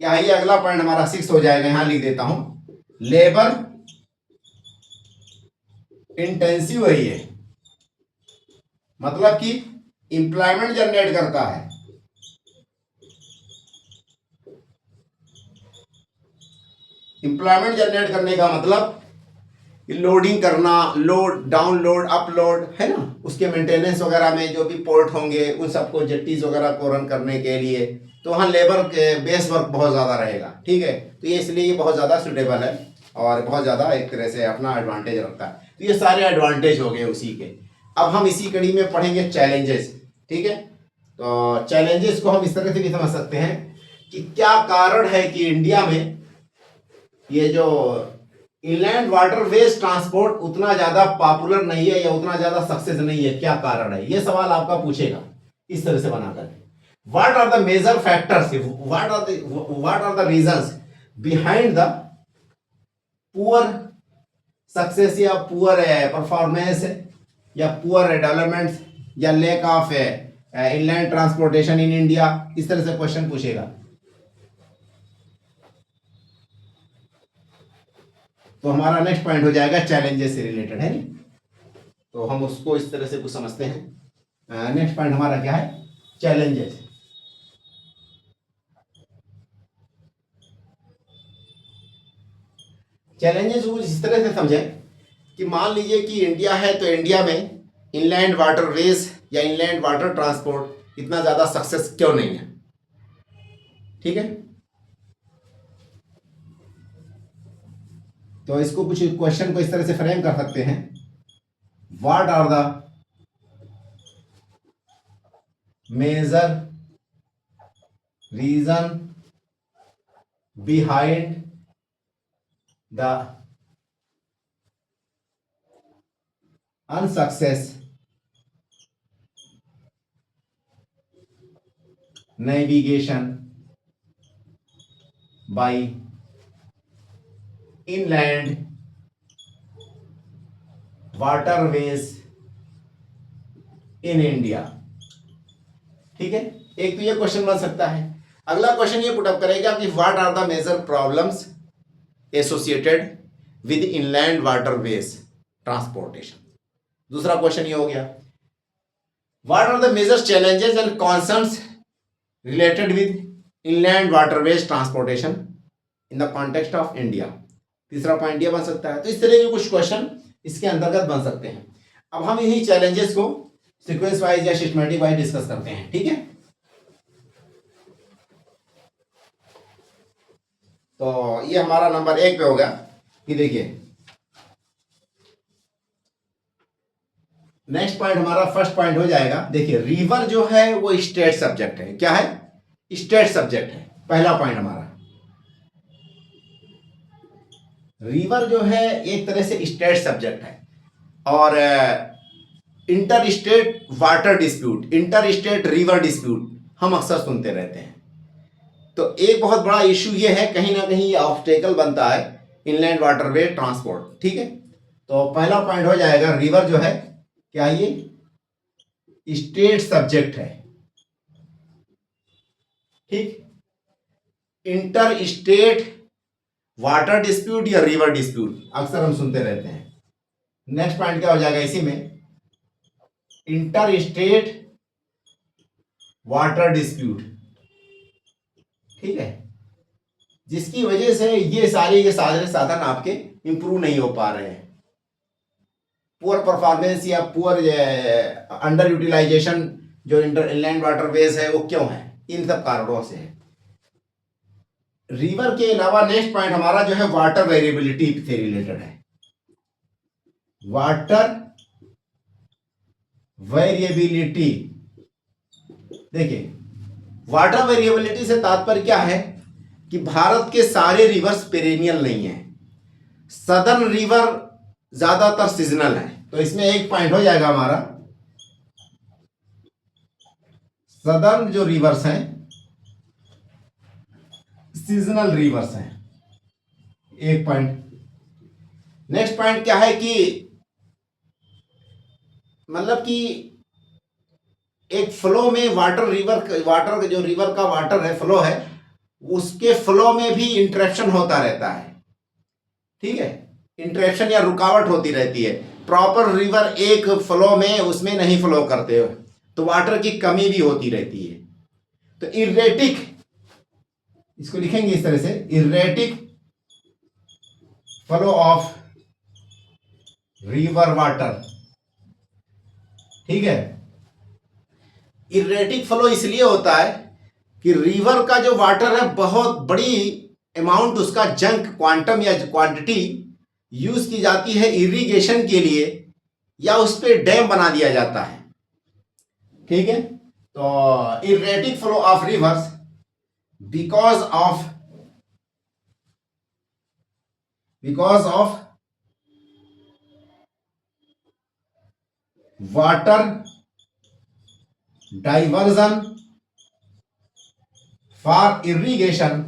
क्या है, ये अगला पॉइंट हमारा 6 हो जाएगा, यहां लिख देता हूं, लेबर इंटेंसिव है ये, मतलब कि एम्प्लॉयमेंट जनरेट करता है। एम्प्लॉयमेंट जनरेट करने का मतलब लोडिंग करना, load down load up load, है ना, उसके मेंटेनेंस वगैरह में जो भी पोर्ट होंगे उन सबको जेट्टीज वगैरह को रन करने के लिए, तो वहाँ लेबर के बेस वर्क बहुत ज़्यादा रहेगा। ठीक है, तो ये इसलिए ये बहुत ज़्यादा सुटेबल है और बहुत ज़्यादा एक तरह से अपना एडवांटेज रखता है। तो ये सारे एडवांटेज हो गए उसी के। अब हम इसी कड़ी में पढ़ेंगे चैलेंजेस। ठीक है, तो चैलेंजेस को हम इस तरह से भी समझ सकते हैं कि क्या कारण है कि इंडिया में ये जो इनलैंड वाटरवेज ट्रांसपोर्ट उतना ज्यादा पॉपुलर नहीं है या उतना ज्यादा सक्सेस नहीं है, क्या कारण है, ये सवाल आपका पूछेगा इस तरह से बनाकर। What are the major factors, what are the reasons behind the poor success या पुअर परफॉर्मेंस या पुअर डेवलपमेंट या lack of inland transportation in India, इस तरह से क्वेश्चन पूछेगा। तो हमारा नेक्स्ट पॉइंट हो जाएगा चैलेंजेस से रिलेटेड, है नी, तो हम उसको इस तरह से कुछ समझते हैं। नेक्स्ट पॉइंट हमारा क्या है, चैलेंजेस। चैलेंजेस को इस तरह से समझें कि मान लीजिए कि इंडिया है, तो इंडिया में इनलैंड वाटरवेज या इनलैंड वाटर ट्रांसपोर्ट इतना ज़्यादा सक्सेस क्यों नहीं है। ठीक है, तो इसको कुछ क्वेश्चन को इस तरह से फ्रेम कर सकते हैं। What are the major reason behind the unsuccess navigation by inland waterways in India। ठीक है, एक तो ये क्वेश्चन बन सकता है। अगला क्वेश्चन ये पुटअप करेगा कि what are the major problems associated with inland waterways transportation. दूसरा क्वेश्चन ये हो गया, what are the major challenges and concerns related with inland waterways transportation in the context of India. तीसरा पॉइंट ये बन सकता है। तो इस तरह के कुछ क्वेश्चन इसके अंतर्गत बन सकते हैं। अब हम इन्हीं चैलेंजेस को सीक्वेंस वाइज या सिस्टमैटिक वाइज डिस्कस करते हैं। ठीक है, तो ये हमारा नंबर 1 पे होगा कि देखिए, नेक्स्ट पॉइंट हमारा फर्स्ट पॉइंट हो जाएगा। देखिए, रिवर जो है वो स्टेट सब्जेक्ट है। क्या है, स्टेट सब्जेक्ट है। पहला पॉइंट हमारा, रिवर जो है एक तरह से स्टेट सब्जेक्ट है। और inter state water dispute, inter state river dispute हम अक्सर सुनते रहते हैं। तो एक बहुत बड़ा इश्यू ये है, कहीं ना कहीं ये ऑब्स्टेकल बनता है इनलैंड वाटरवे ट्रांसपोर्ट। ठीक है, तो पहला पॉइंट हो जाएगा, रिवर जो है क्या ये स्टेट सब्जेक्ट है। ठीक, इंटर स्टेट वाटर डिस्प्यूट या रिवर डिस्प्यूट अक्सर हम सुनते रहते हैं। नेक्स्ट पॉइंट क्या हो जाएगा इसी में, इंटर स्टेट वाटर डिस्प्यूट। ठीक है, जिसकी वजह से ये सारे के सारे साधन आपके इंप्रूव नहीं हो पा रहे हैं। पुअर परफॉर्मेंस या पुअर अंडर यूटिलाइजेशन जो इनलैंड वाटरवेज है वो क्यों है, इन सब कारणों से है। रिवर के अलावा नेक्स्ट पॉइंट हमारा जो है वाटर वेरिएबिलिटी से रिलेटेड है। वाटर वेरिएबिलिटी, देखिए वाटर वेरिएबिलिटी से तात्पर्य क्या है कि भारत के सारे रिवर्स पेरेनियल नहीं है, सदर्न रिवर ज्यादातर सीजनल है। तो इसमें एक पॉइंट हो जाएगा हमारा, सदर्न जो रिवर्स हैं सीजनल रिवर्स हैं, एक पॉइंट। नेक्स्ट पॉइंट क्या है कि मतलब कि एक फ्लो में वाटर जो रिवर का वाटर है फ्लो है, उसके फ्लो में भी इंटरप्शन होता रहता है। ठीक है, इंटरप्शन या रुकावट होती रहती है। प्रॉपर रिवर एक फ्लो में उसमें नहीं फ्लो करते हो, तो वाटर की कमी भी होती रहती है। तो इरेटिक, इसको लिखेंगे इस तरह से, erratic flow of river water. ठीक है, इरेटिक फ्लो इसलिए होता है कि रिवर का जो वाटर है बहुत बड़ी अमाउंट उसका जंक क्वांटम या क्वांटिटी यूज की जाती है इरिगेशन के लिए या उस पर डैम बना दिया जाता है। ठीक है, तो erratic flow of reverse because of water diversion for irrigation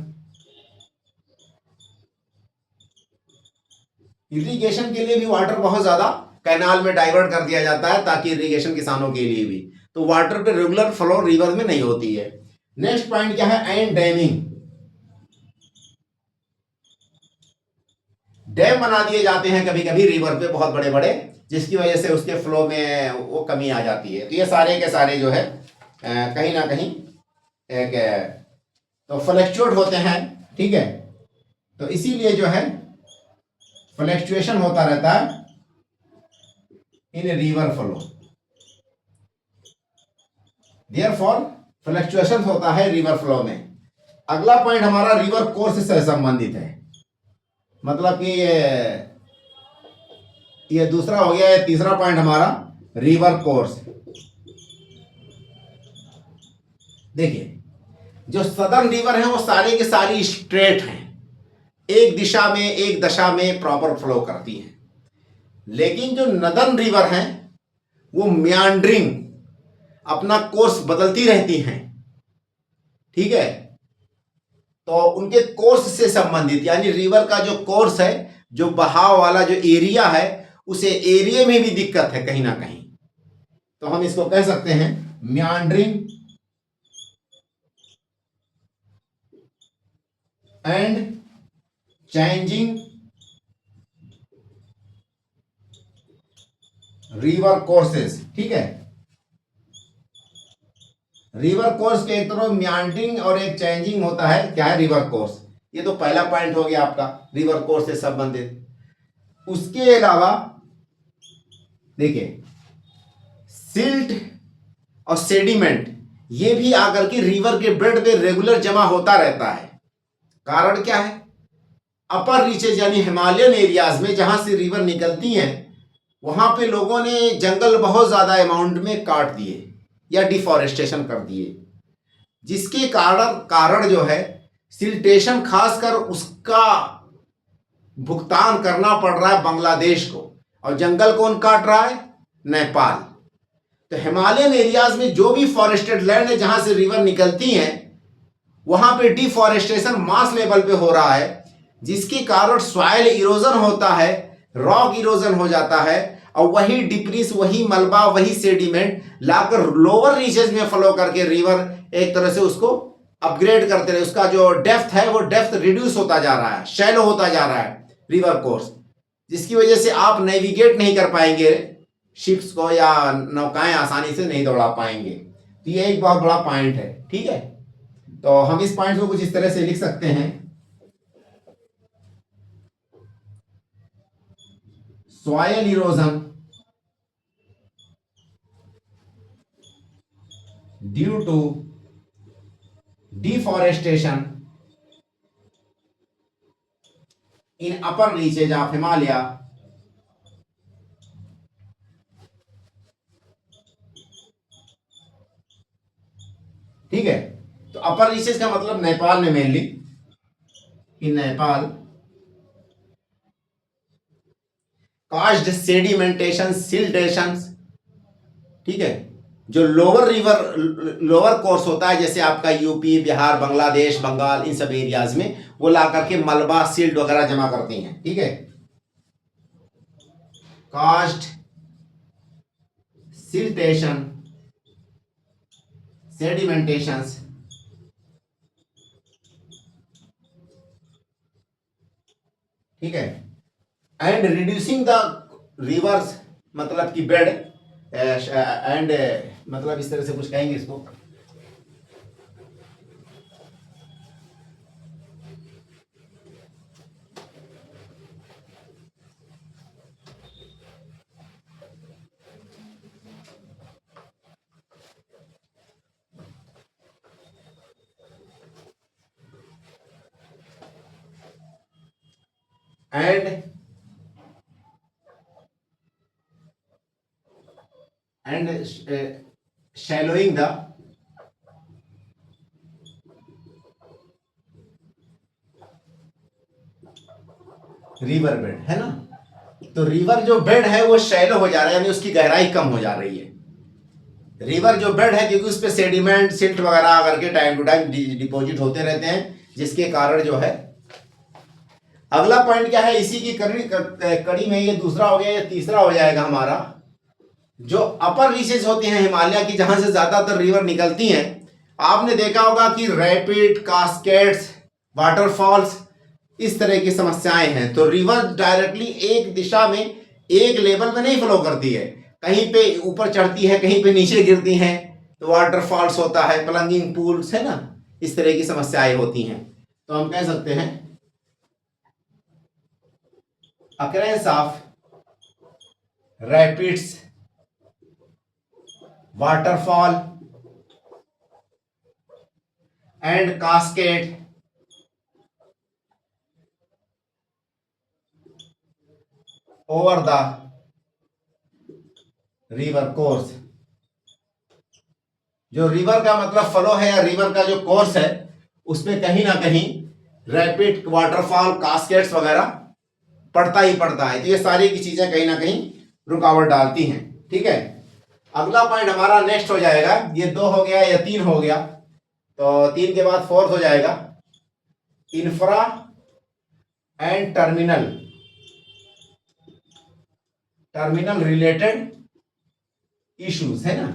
के लिए भी वाटर बहुत ज्यादा कैनाल में डाइवर्ट कर दिया जाता है ताकि इरिगेशन किसानों के लिए भी, तो वाटर पे रेगुलर फ्लो रिवर में नहीं होती है। नेक्स्ट पॉइंट क्या है, एंड डैमिंग। डैम बना दिए जाते हैं कभी कभी रिवर पे बहुत बड़े बड़े, जिसकी वजह से उसके फ्लो में वो कमी आ जाती है। तो ये सारे के सारे जो है कहीं ना कहीं एक तो फ्लक्चुएट होते हैं। ठीक है, तो इसीलिए जो है फ्लक्चुएशन होता रहता है इन रिवर फ्लो, देयरफॉर फ्लक्चुएशन होता है रिवर फ्लो में। अगला पॉइंट हमारा रिवर कोर्स से संबंधित है, मतलब कि ये दूसरा हो गया। ये तीसरा पॉइंट हमारा रिवर कोर्स। देखिए, जो सदर्न रिवर है वो सारे के सारी स्ट्रेट हैं, एक दिशा में एक दशा में प्रॉपर फ्लो करती हैं। लेकिन जो नदर्न रिवर हैं वो म्यांड्रिंग अपना कोर्स बदलती रहती हैं। ठीक है, तो उनके कोर्स से संबंधित, यानी रिवर का जो कोर्स है, जो बहाव वाला जो एरिया है, उसे एरिया में भी दिक्कत है कहीं ना कहीं। तो हम इसको कह सकते हैं म्यांड्रिंग एंड चेंजिंग रिवर कोर्सेस। ठीक है, रिवर कोर्स के एक तरफ म्यांड्रिंग और एक चेंजिंग होता है। क्या है रिवर कोर्स? ये तो पहला पॉइंट हो गया आपका रिवर कोर्स से संबंधित। उसके अलावा देखिए, सिल्ट और सेडिमेंट ये भी आकर के रिवर के बेड पे रेगुलर जमा होता रहता है। कारण क्या है? अपर रीचेज यानी हिमालयन एरियाज में जहां से रिवर निकलती हैं, वहां पे लोगों ने जंगल बहुत ज्यादा अमाउंट में काट दिए या डिफॉरेस्टेशन कर दिए, जिसके कारण जो है सिल्टेशन, खासकर उसका भुगतान करना पड़ रहा है बांग्लादेश को। और जंगल कौन काट रहा है? नेपाल। तो हिमालयन एरियाज में जो भी फॉरेस्टेड लैंड है जहां से रिवर निकलती हैं, वहां पे डिफॉरेस्टेशन मास लेवल पे हो रहा है, जिसके कारण सॉइल इरोजन होता है, रॉक इरोजन हो जाता है, और वही डिप्रीस, वही मलबा, वही सेडिमेंट लाकर लोअर रीचेज में फ्लो करके रिवर एक तरह से उसको अपग्रेड करते रहे। उसका जो डेप्थ है वो डेप्थ रिड्यूस होता जा रहा है, शैलो होता जा रहा है रिवर कोर्स, जिसकी वजह से आप नेविगेट नहीं कर पाएंगे शिप्स को, या नौकाएं आसानी से नहीं दौड़ा पाएंगे। तो ये एक बहुत बड़ा पॉइंट है। ठीक है, तो हम इस पॉइंट को कुछ इस तरह से लिख सकते हैं, soil erosion due to deforestation in upper reaches of Himalaya ठीक है, तो अपर रीचेज का मतलब नेपाल में मेनली, कि नेपाल कास्ट सेडिमेंटेशन सिल्टेशन। ठीक है, जो लोअर कोर्स होता है, जैसे आपका यूपी, बिहार, बांग्लादेश, बंगाल, इन सब एरियाज में वो ला करके मलबा, सिल्ट वगैरह जमा करती हैं। ठीक है, कास्ट सिल्टेशन सेडिमेंटेशंस ठीक है, एंड रिड्यूसिंग द रिवर्स, मतलब कि बेड एंड, मतलब इस तरह से कुछ कहेंगे इसको। And and shallowing the river bed, है ना। तो रिवर जो बेड है वो शैलो हो जा रहा है, यानी उसकी गहराई कम हो जा रही है। रिवर जो बेड है, क्योंकि उस पर सेडिमेंट सिल्ट वगैरह करके टाइम टू टाइम डिपॉजिट होते रहते हैं, जिसके कारण जो है। अगला पॉइंट क्या है, इसी की कड़ी में ये दूसरा हो गया, ये तीसरा हो जाएगा हमारा। जो अपर रीचेज होती हैं हिमालय की, जहां से ज्यादातर रिवर निकलती हैं, आपने देखा होगा कि रैपिड, कास्केड्स, वाटरफॉल्स, इस तरह की समस्याएं हैं। तो रिवर डायरेक्टली एक दिशा में, एक लेवल में नहीं फ्लो करती है, कहीं पे ऊपर चढ़ती है, कहीं पे नीचे गिरती हैं। तो वाटरफॉल्स होता है, प्लंगिंग पूल्स, है ना, इस तरह की समस्याएं होती हैं। तो हम कह सकते हैं occurrence of rapids, waterfall and cascade over the river course। जो रिवर का मतलब फ्लो है, या रिवर का जो कोर्स है, उसमें कहीं ना कहीं रैपिड, वाटरफॉल, कास्केड्स वगैरह पड़ता ही पड़ता है। तो ये सारी की चीजें कहीं ना कहीं रुकावट डालती हैं। ठीक है, अगला पॉइंट हमारा नेक्स्ट हो जाएगा, ये 2 हो गया या 3 हो गया, तो 3 के बाद 4th हो जाएगा, infra and terminal related issues, है ना।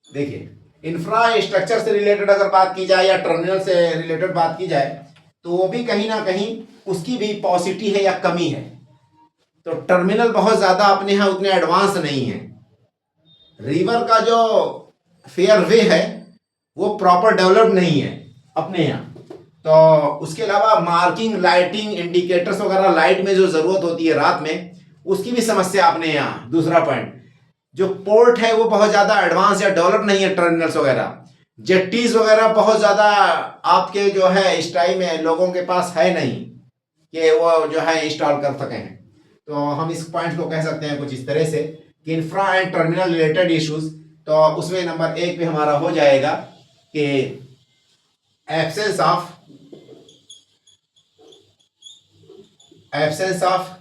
देखिए, इंफ्रास्ट्रक्चर से रिलेटेड अगर बात की जाए या टर्मिनल से रिलेटेड बात की जाए, तो वो भी कहीं ना कहीं उसकी भी पॉसिटी है या कमी है। तो टर्मिनल बहुत ज्यादा अपने यहाँ उतने एडवांस नहीं है। रिवर का जो फेयरवे है वो प्रॉपर डेवलप नहीं है अपने यहाँ। तो उसके अलावा मार्किंग, लाइटिंग, इंडिकेटर्स वगैरह, लाइट में जो जरूरत होती है रात में, उसकी भी समस्या अपने यहाँ। दूसरा पॉइंट, जो पोर्ट है वो बहुत ज्यादा एडवांस या डेवलप नहीं है। टर्मिनल्स वगैरह, जेट्टीज वगैरह बहुत ज्यादा आपके जो है इस टाइम में लोगों के पास है नहीं कि वो जो है इंस्टॉल कर सके हैं। तो हम इस पॉइंट को कह सकते हैं कुछ इस तरह से कि infra and terminal related issues. तो उसमें नंबर 1 पे हमारा हो जाएगा कि absence of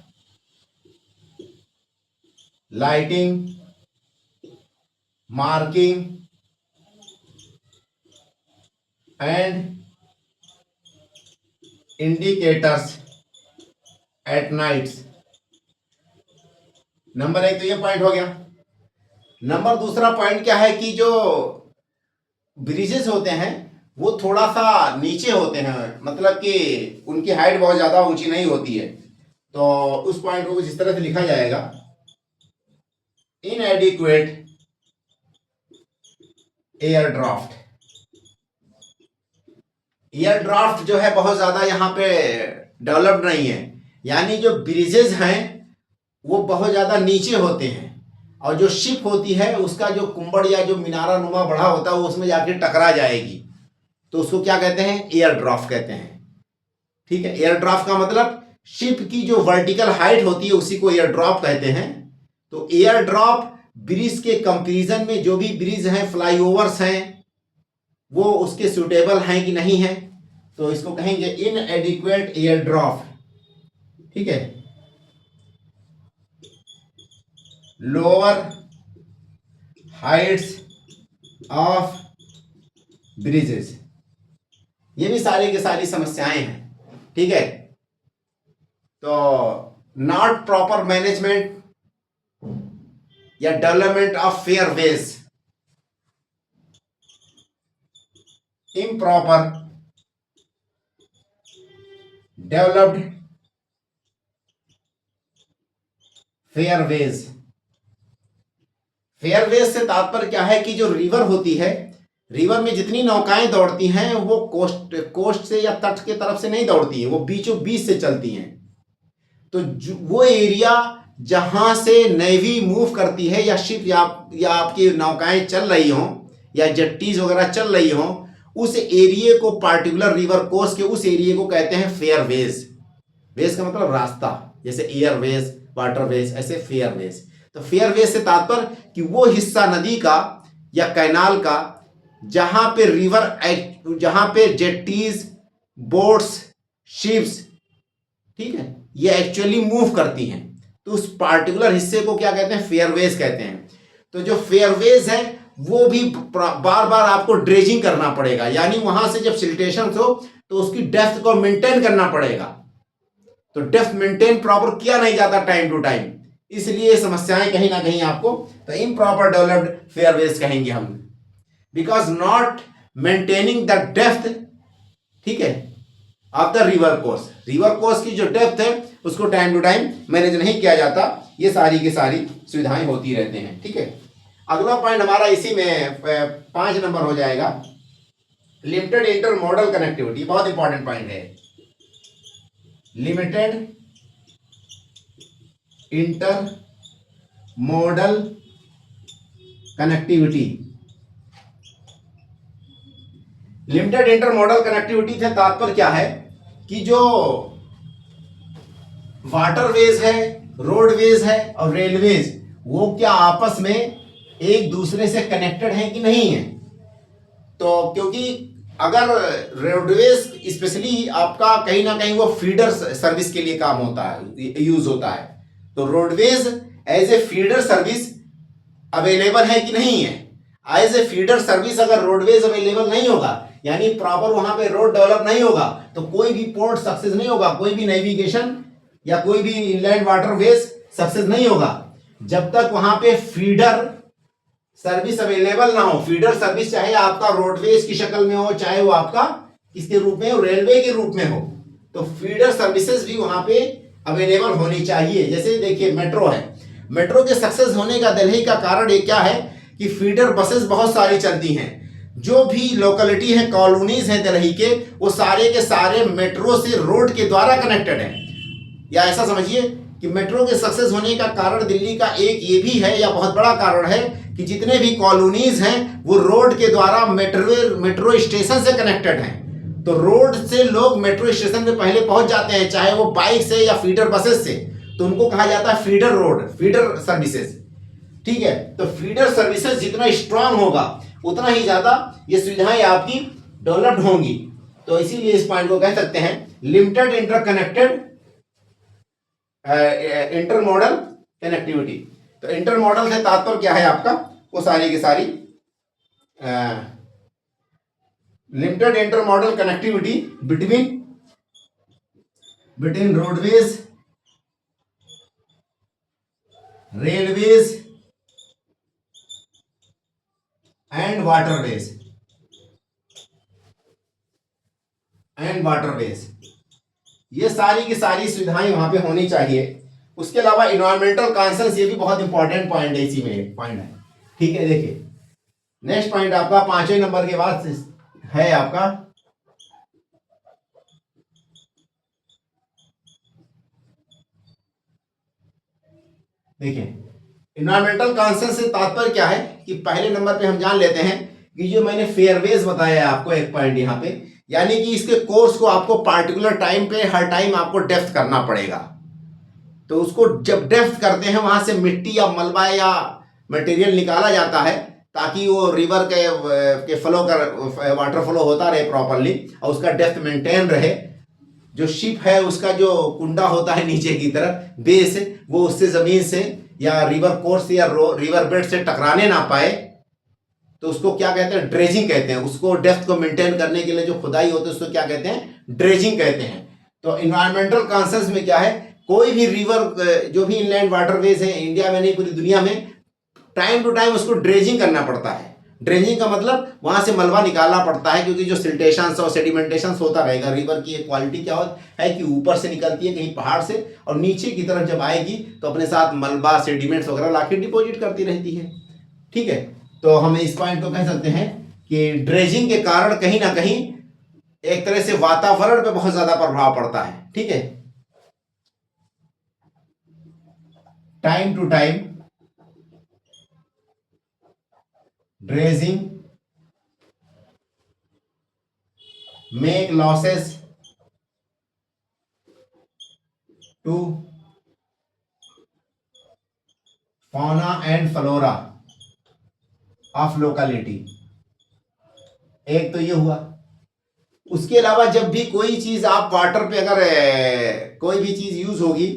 lighting, marking and indicators at nights. Number 1 तो ये पॉइंट हो गया। नंबर दूसरा पॉइंट क्या है कि जो ब्रिजेस होते हैं वो थोड़ा सा नीचे होते हैं, मतलब कि उनकी हाइट बहुत ज्यादा ऊंची नहीं होती है। तो उस पॉइंट को कुछ इस तरह से लिखा जाएगा, इनएडिक्वेट एयर ड्राफ्ट। एयर ड्राफ्ट जो है बहुत ज्यादा यहाँ पे डेवलप्ड नहीं है, यानी जो ब्रिजेस हैं वो बहुत ज्यादा नीचे होते हैं, और जो शिप होती है उसका जो कुंबड़ या जो मीनारा नुमा बढ़ा होता है वो उसमें जाके टकरा जाएगी। तो उसको क्या कहते हैं, एयर ड्राफ्ट कहते हैं। ठीक है, एयर ड्राफ्ट का मतलब शिप की जो वर्टिकल हाइट होती है उसी को एयर ड्रॉप कहते हैं। तो एयर ड्रॉप ब्रिज के कंपैरिजन में जो भी ब्रिज हैं, फ्लाईओवर्स हैं, वो उसके सुटेबल हैं कि नहीं है, तो इसको कहेंगे इनएडिक्वेट एयर ड्रॉप। ठीक है, लोअर हाइट्स ऑफ ब्रिजेस, ये भी सारी की सारी समस्याएं हैं। ठीक है, तो नॉट प्रॉपर मैनेजमेंट या development of fairways, improper developed fairways. Fairways से तात्पर्य क्या है कि जो रिवर होती है, रिवर में जितनी नौकाएं दौड़ती हैं वो कोस्ट से या तट के तरफ से नहीं दौड़ती हैं, वो बीचों बीच से चलती हैं। तो वो एरिया जहां से नेवी मूव करती है, या शिप या आपकी नौकाएं चल रही हों, या जेट्टीज वगैरह चल रही हों, उस एरिया को, पार्टिकुलर रिवर कोर्स के उस एरिया को कहते हैं फेयरवेज। वेज का मतलब रास्ता, जैसे एयरवेज, वाटरवेज, ऐसे फेयरवेज। तो फेयरवेज से तात्पर्य कि वो हिस्सा नदी का या कैनाल का जहां पे जहां पे जेट्टीज, बोट्स, शिप्स, ठीक है, ये एक्चुअली मूव करती हैं, तो उस पार्टिकुलर हिस्से को क्या कहते हैं, फेयरवेज कहते हैं। तो जो फेयरवेज है वो भी बार बार आपको ड्रेजिंग करना पड़ेगा, यानी वहां से जब सिल्टेशन हो तो उसकी डेप्थ को मेंटेन करना पड़ेगा। तो डेप्थ मेंटेन प्रॉपर किया नहीं जाता टाइम टू टाइम, इसलिए समस्याएं कहीं ना कहीं आपको, तो इम्प्रॉपर डेवलप्ड फेयरवेज कहेंगे हम, because not maintaining the depth, ठीक है, ऑफ द रिवर कोर्स की जो डेप्थ है उसको टाइम टू टाइम मैनेज नहीं किया जाता। ये सारी की सारी सुविधाएं होती रहते हैं, ठीक है। अगला पॉइंट हमारा इसी में 5 नंबर हो जाएगा, लिमिटेड इंटर मॉडल कनेक्टिविटी। बहुत इंपॉर्टेंट पॉइंट है, limited inter model connectivity. Limited inter model connectivity से तात्पर्य क्या है कि जो वाटरवेज है, रोडवेज है और रेलवेज, वो क्या आपस में एक दूसरे से कनेक्टेड है कि नहीं है। तो क्योंकि अगर रोडवेज स्पेशली आपका कहीं ना कहीं वो फीडर सर्विस के लिए काम होता है, यूज होता है, तो roadways as a feeder service available है कि नहीं है। एज ए फीडर सर्विस अगर रोडवेज अवेलेबल नहीं होगा, यानी प्रॉपर वहां पे रोड डेवलप नहीं होगा, तो कोई भी पोर्ट सक्सेस नहीं होगा, कोई भी नेविगेशन या कोई भी इनलैंड वाटरवेज सक्सेस नहीं होगा जब तक वहां पे फीडर सर्विस अवेलेबल ना हो। फीडर सर्विस चाहे आपका रोडवेज की शक्ल में हो, चाहे वो आपका किसके रूप में हो, रेलवे के रूप में हो, तो फीडर सर्विसेज भी वहां पे अवेलेबल होनी चाहिए। जैसे देखिए मेट्रो है, मेट्रो के सक्सेस होने का दिल्ली का कारण ये क्या है कि फीडर बसेस बहुत सारी चलती हैं। जो भी लोकेलिटी है, कॉलोनीज हैं दिल्ली के, वो सारे के सारे मेट्रो से रोड के द्वारा कनेक्टेड हैं। या ऐसा समझिए कि मेट्रो के सक्सेस होने का कारण दिल्ली का एक ये भी है, या बहुत बड़ा कारण है, कि जितने भी कॉलोनीज हैं वो रोड के द्वारा मेट्रो स्टेशन से कनेक्टेड हैं। तो रोड से लोग मेट्रो स्टेशन पे पहले पहुंच जाते हैं, चाहे वो बाइक से या फीडर बसेस से, तो उनको कहा जाता है फीडर रोड, फीडर सर्विसेज, ठीक है। तो फीडर सर्विसेज जितना स्ट्रांग होगा उतना ही ज्यादा ये सुविधाएं आपकी डेवलप्ड होंगी। तो इसीलिए इस पॉइंट को कह सकते हैं लिमिटेड इंटरकनेक्टेड इंटरमॉडल कनेक्टिविटी। तो इंटरमॉडल से तात्पर्य क्या है आपका, वो सारी की सारी limited intermodal connectivity between roadways, railways and waterways, ये सारी की सारी सुविधाएं वहां पे होनी चाहिए। उसके अलावा इन्वायरमेंटल कॉन्सेंस, ये भी बहुत इंपॉर्टेंट पॉइंट है, इसी में पॉइंट है, ठीक है। देखिए नेक्स्ट पॉइंट आपका 5वें नंबर के बाद है आपका देखिए इन्वायरमेंटल कॉन्सेंस से तात्पर्य क्या है कि पहले नंबर पे हम जान लेते हैं कि जो मैंने फेयरवेज बताया है आपको, एक पॉइंट यहाँ पे, यानी कि इसके कोर्स को आपको पार्टिकुलर टाइम पे हर टाइम आपको डेप्थ करना पड़ेगा। तो उसको जब डेप्थ करते हैं वहां से मिट्टी या मलबा या मटेरियल निकाला जाता है, ताकि वो रिवर के फ्लो कर वाटर फ्लो होता रहे प्रॉपरली और उसका डेप्थ मेंटेन रहे। जो शिप है उसका जो कुंडा होता है नीचे की तरफ बेस, वो उससे जमीन से या रिवर कोर्स या रिवर बेड से टकराने ना पाए, तो उसको क्या कहते हैं, ड्रेजिंग कहते हैं। उसको डेप्थ को मेंटेन करने के लिए जो खुदाई होती है उसको क्या कहते हैं, ड्रेजिंग कहते हैं। तो इन्वायरमेंटल कॉन्सेंस में क्या है, कोई भी रिवर, जो भी इनलैंड वाटरवेज है इंडिया में नहीं पूरी दुनिया में, टाइम टू टाइम उसको ड्रेजिंग करना पड़ता है। ड्रेजिंग का मतलब वहां से मलबा निकालना पड़ता है, क्योंकि जो सिल्टेशन और सेडिमेंटेशन होता रहेगा। रिवर की एक क्वालिटी क्या है कि ऊपर से निकलती है कहीं पहाड़ से, और नीचे की तरफ जब आएगी तो अपने साथ मलबा, सेडिमेंट्स वगैरह लाके डिपॉजिट करती रहती है, ठीक है। तो हम इस पॉइंट को कह सकते हैं कि ड्रेजिंग के कारण कहीं ना कहीं एक तरह से वातावरण पे बहुत ज्यादा प्रभाव पड़ता है, ठीक है। Time to time dredging make losses to fauna and flora of locality, एक तो ये हुआ। उसके अलावा जब भी कोई चीज आप वाटर पे अगर कोई भी चीज यूज होगी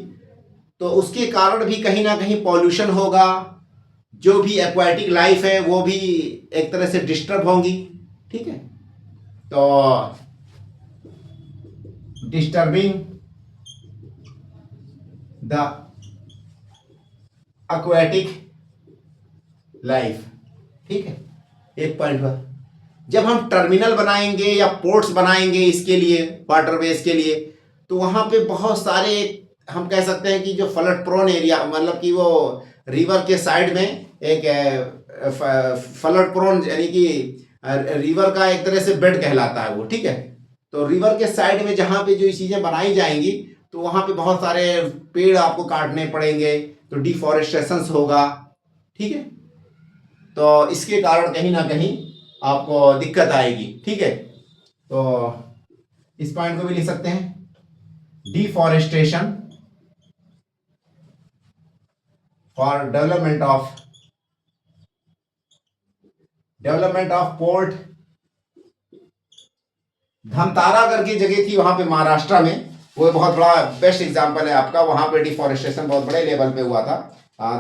तो उसके कारण भी कहीं ना कहीं पॉल्यूशन होगा, जो भी एक्वाटिक लाइफ है वो भी एक तरह से डिस्टर्ब होंगी। ठीक है, तो डिस्टर्बिंग द एक्वाटिक लाइफ। ठीक है, एक पॉइंट हुआ। जब हम टर्मिनल बनाएंगे या पोर्ट्स बनाएंगे इसके लिए वाटरवेज के लिए, तो वहां पे बहुत सारे हम कह सकते हैं कि जो फ्लड प्रोन एरिया, मतलब कि वो रिवर के साइड में एक फ्लड प्रोन यानी कि रिवर का एक तरह से बेड कहलाता है वो। ठीक है, तो रिवर के साइड में जहाँ पे जो चीज़ें बनाई जाएंगी तो वहाँ पे बहुत सारे पेड़ आपको काटने पड़ेंगे, तो डिफॉरेस्टेशन होगा। ठीक है, तो इसके कारण कहीं ना कहीं आपको दिक्कत आएगी। ठीक है, तो इस पॉइंट को भी लिख सकते हैं, deforestation for development of port. Dhamtara करके जगह थी वहां पे महाराष्ट्र में, वो बहुत बड़ा बेस्ट एग्जांपल है आपका। वहां पे डिफॉरेस्टेशन बहुत बड़े लेवल पे हुआ था।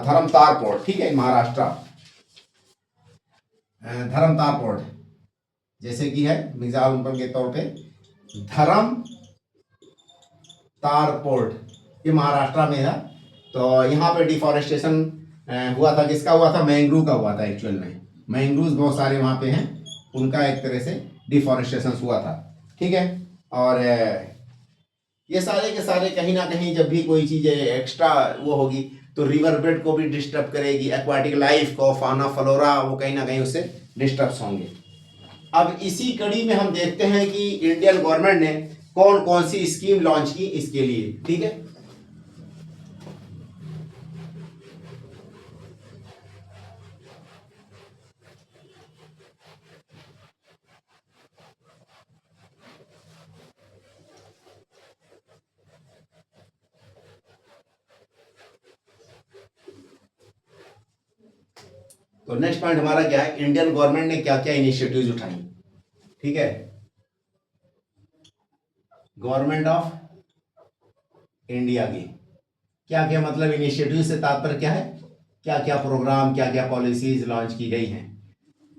धर्मतार पोर्ट, ठीक है, महाराष्ट्र धर्मतार पोर्ट जैसे कि है मिसाल के तौर पे धर्म तार पोर्ट, ये महाराष्ट्र में है। तो यहाँ पे डिफॉरेस्टेशन हुआ था, किसका हुआ था? मैंग्रोव का हुआ था। एक्चुअल में मैंग्रोव बहुत सारे वहाँ पे हैं, उनका एक तरह से डिफॉरेस्टेशन हुआ था। ठीक है, और ये सारे के सारे कहीं ना कहीं जब भी कोई चीज़ एक्स्ट्रा वो होगी तो रिवर बेड को भी डिस्टर्ब करेगी, एक्वाटिक लाइफ को, फाना फ्लोरा, वो कहीं ना कहीं उससे डिस्टर्ब होंगे। अब इसी कड़ी में हम देखते हैं कि इंडियन गवर्नमेंट ने कौन कौन सी स्कीम लॉन्च की इसके लिए। ठीक है, तो नेक्स्ट पॉइंट हमारा क्या है, इंडियन गवर्नमेंट ने क्या क्या इनिशिएटिव्स उठाई। ठीक है, गवर्नमेंट ऑफ इंडिया की क्या क्या मतलब इनिशिएटिव से तात्पर्य क्या है, क्या क्या प्रोग्राम, क्या क्या पॉलिसीज लॉन्च की गई हैं।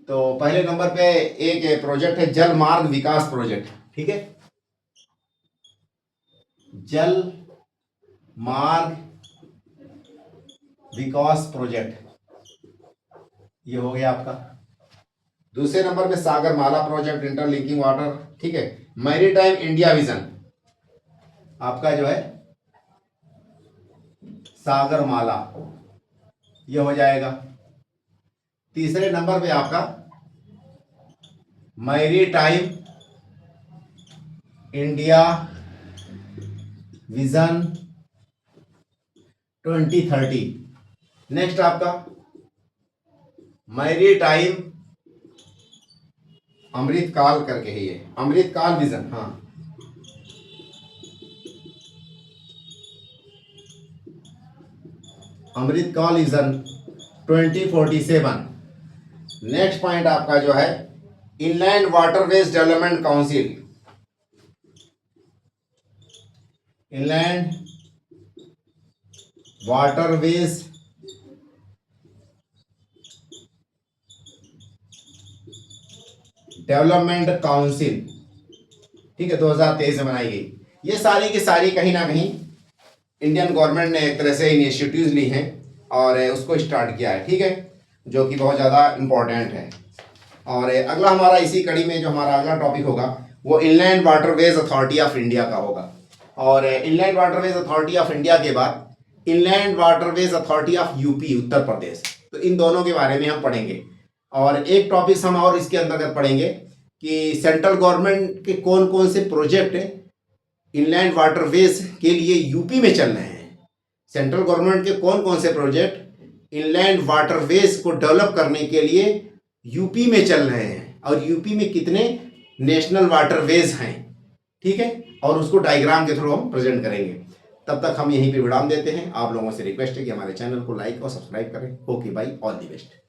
तो पहले नंबर पे एक प्रोजेक्ट है जल मार्ग विकास प्रोजेक्ट। ठीक है, जल मार्ग विकास प्रोजेक्ट, ये हो गया आपका। दूसरे नंबर पे सागरमाला प्रोजेक्ट, इंटरलिंकिंग वाटर। ठीक है, मैरीटाइम इंडिया विजन आपका जो है सागरमाला, ये हो जाएगा। तीसरे नंबर पे आपका मैरीटाइम इंडिया विजन 2030। नेक्स्ट आपका मैरीटाइम अमृतकाल करके है, ये अमृतकाल विजन। हाँ, अमृतकाल विजन 2047। नेक्स्ट पॉइंट आपका जो है inland waterways development council, inland waterways development council. ठीक है, 2023 में बनाई गई। ये सारी की सारी कहीं ना कहीं इंडियन गवर्नमेंट ने एक तरह से इनिशिएटिव्स ली हैं और उसको स्टार्ट किया है। ठीक है, जो कि बहुत ज़्यादा इम्पोर्टेंट है। और अगला हमारा इसी कड़ी में जो हमारा अगला टॉपिक होगा वो inland waterways authority of India का होगा। और inland waterways authority of India के बाद inland waterways authority of UP, Uttar Pradesh. तो इन दोनों के बारे में हम पढ़ेंगे। और एक टॉपिक हम और इसके अंतर्गत पढ़ेंगे कि सेंट्रल गवर्नमेंट के कौन कौन से प्रोजेक्ट इनलैंड वाटरवेज के लिए यूपी में चल रहे हैं। सेंट्रल गवर्नमेंट के कौन कौन से प्रोजेक्ट इनलैंड वाटरवेज को डेवलप करने के लिए यूपी में चल रहे हैं, और यूपी में कितने नेशनल वाटरवेज हैं। ठीक है, और उसको डायग्राम के थ्रू हम प्रेजेंट करेंगे। तब तक हम यहीं पे विराम देते हैं। आप लोगों से रिक्वेस्ट है कि हमारे चैनल को लाइक और सब्सक्राइब करें। ओके भाई, ऑल दी बेस्ट।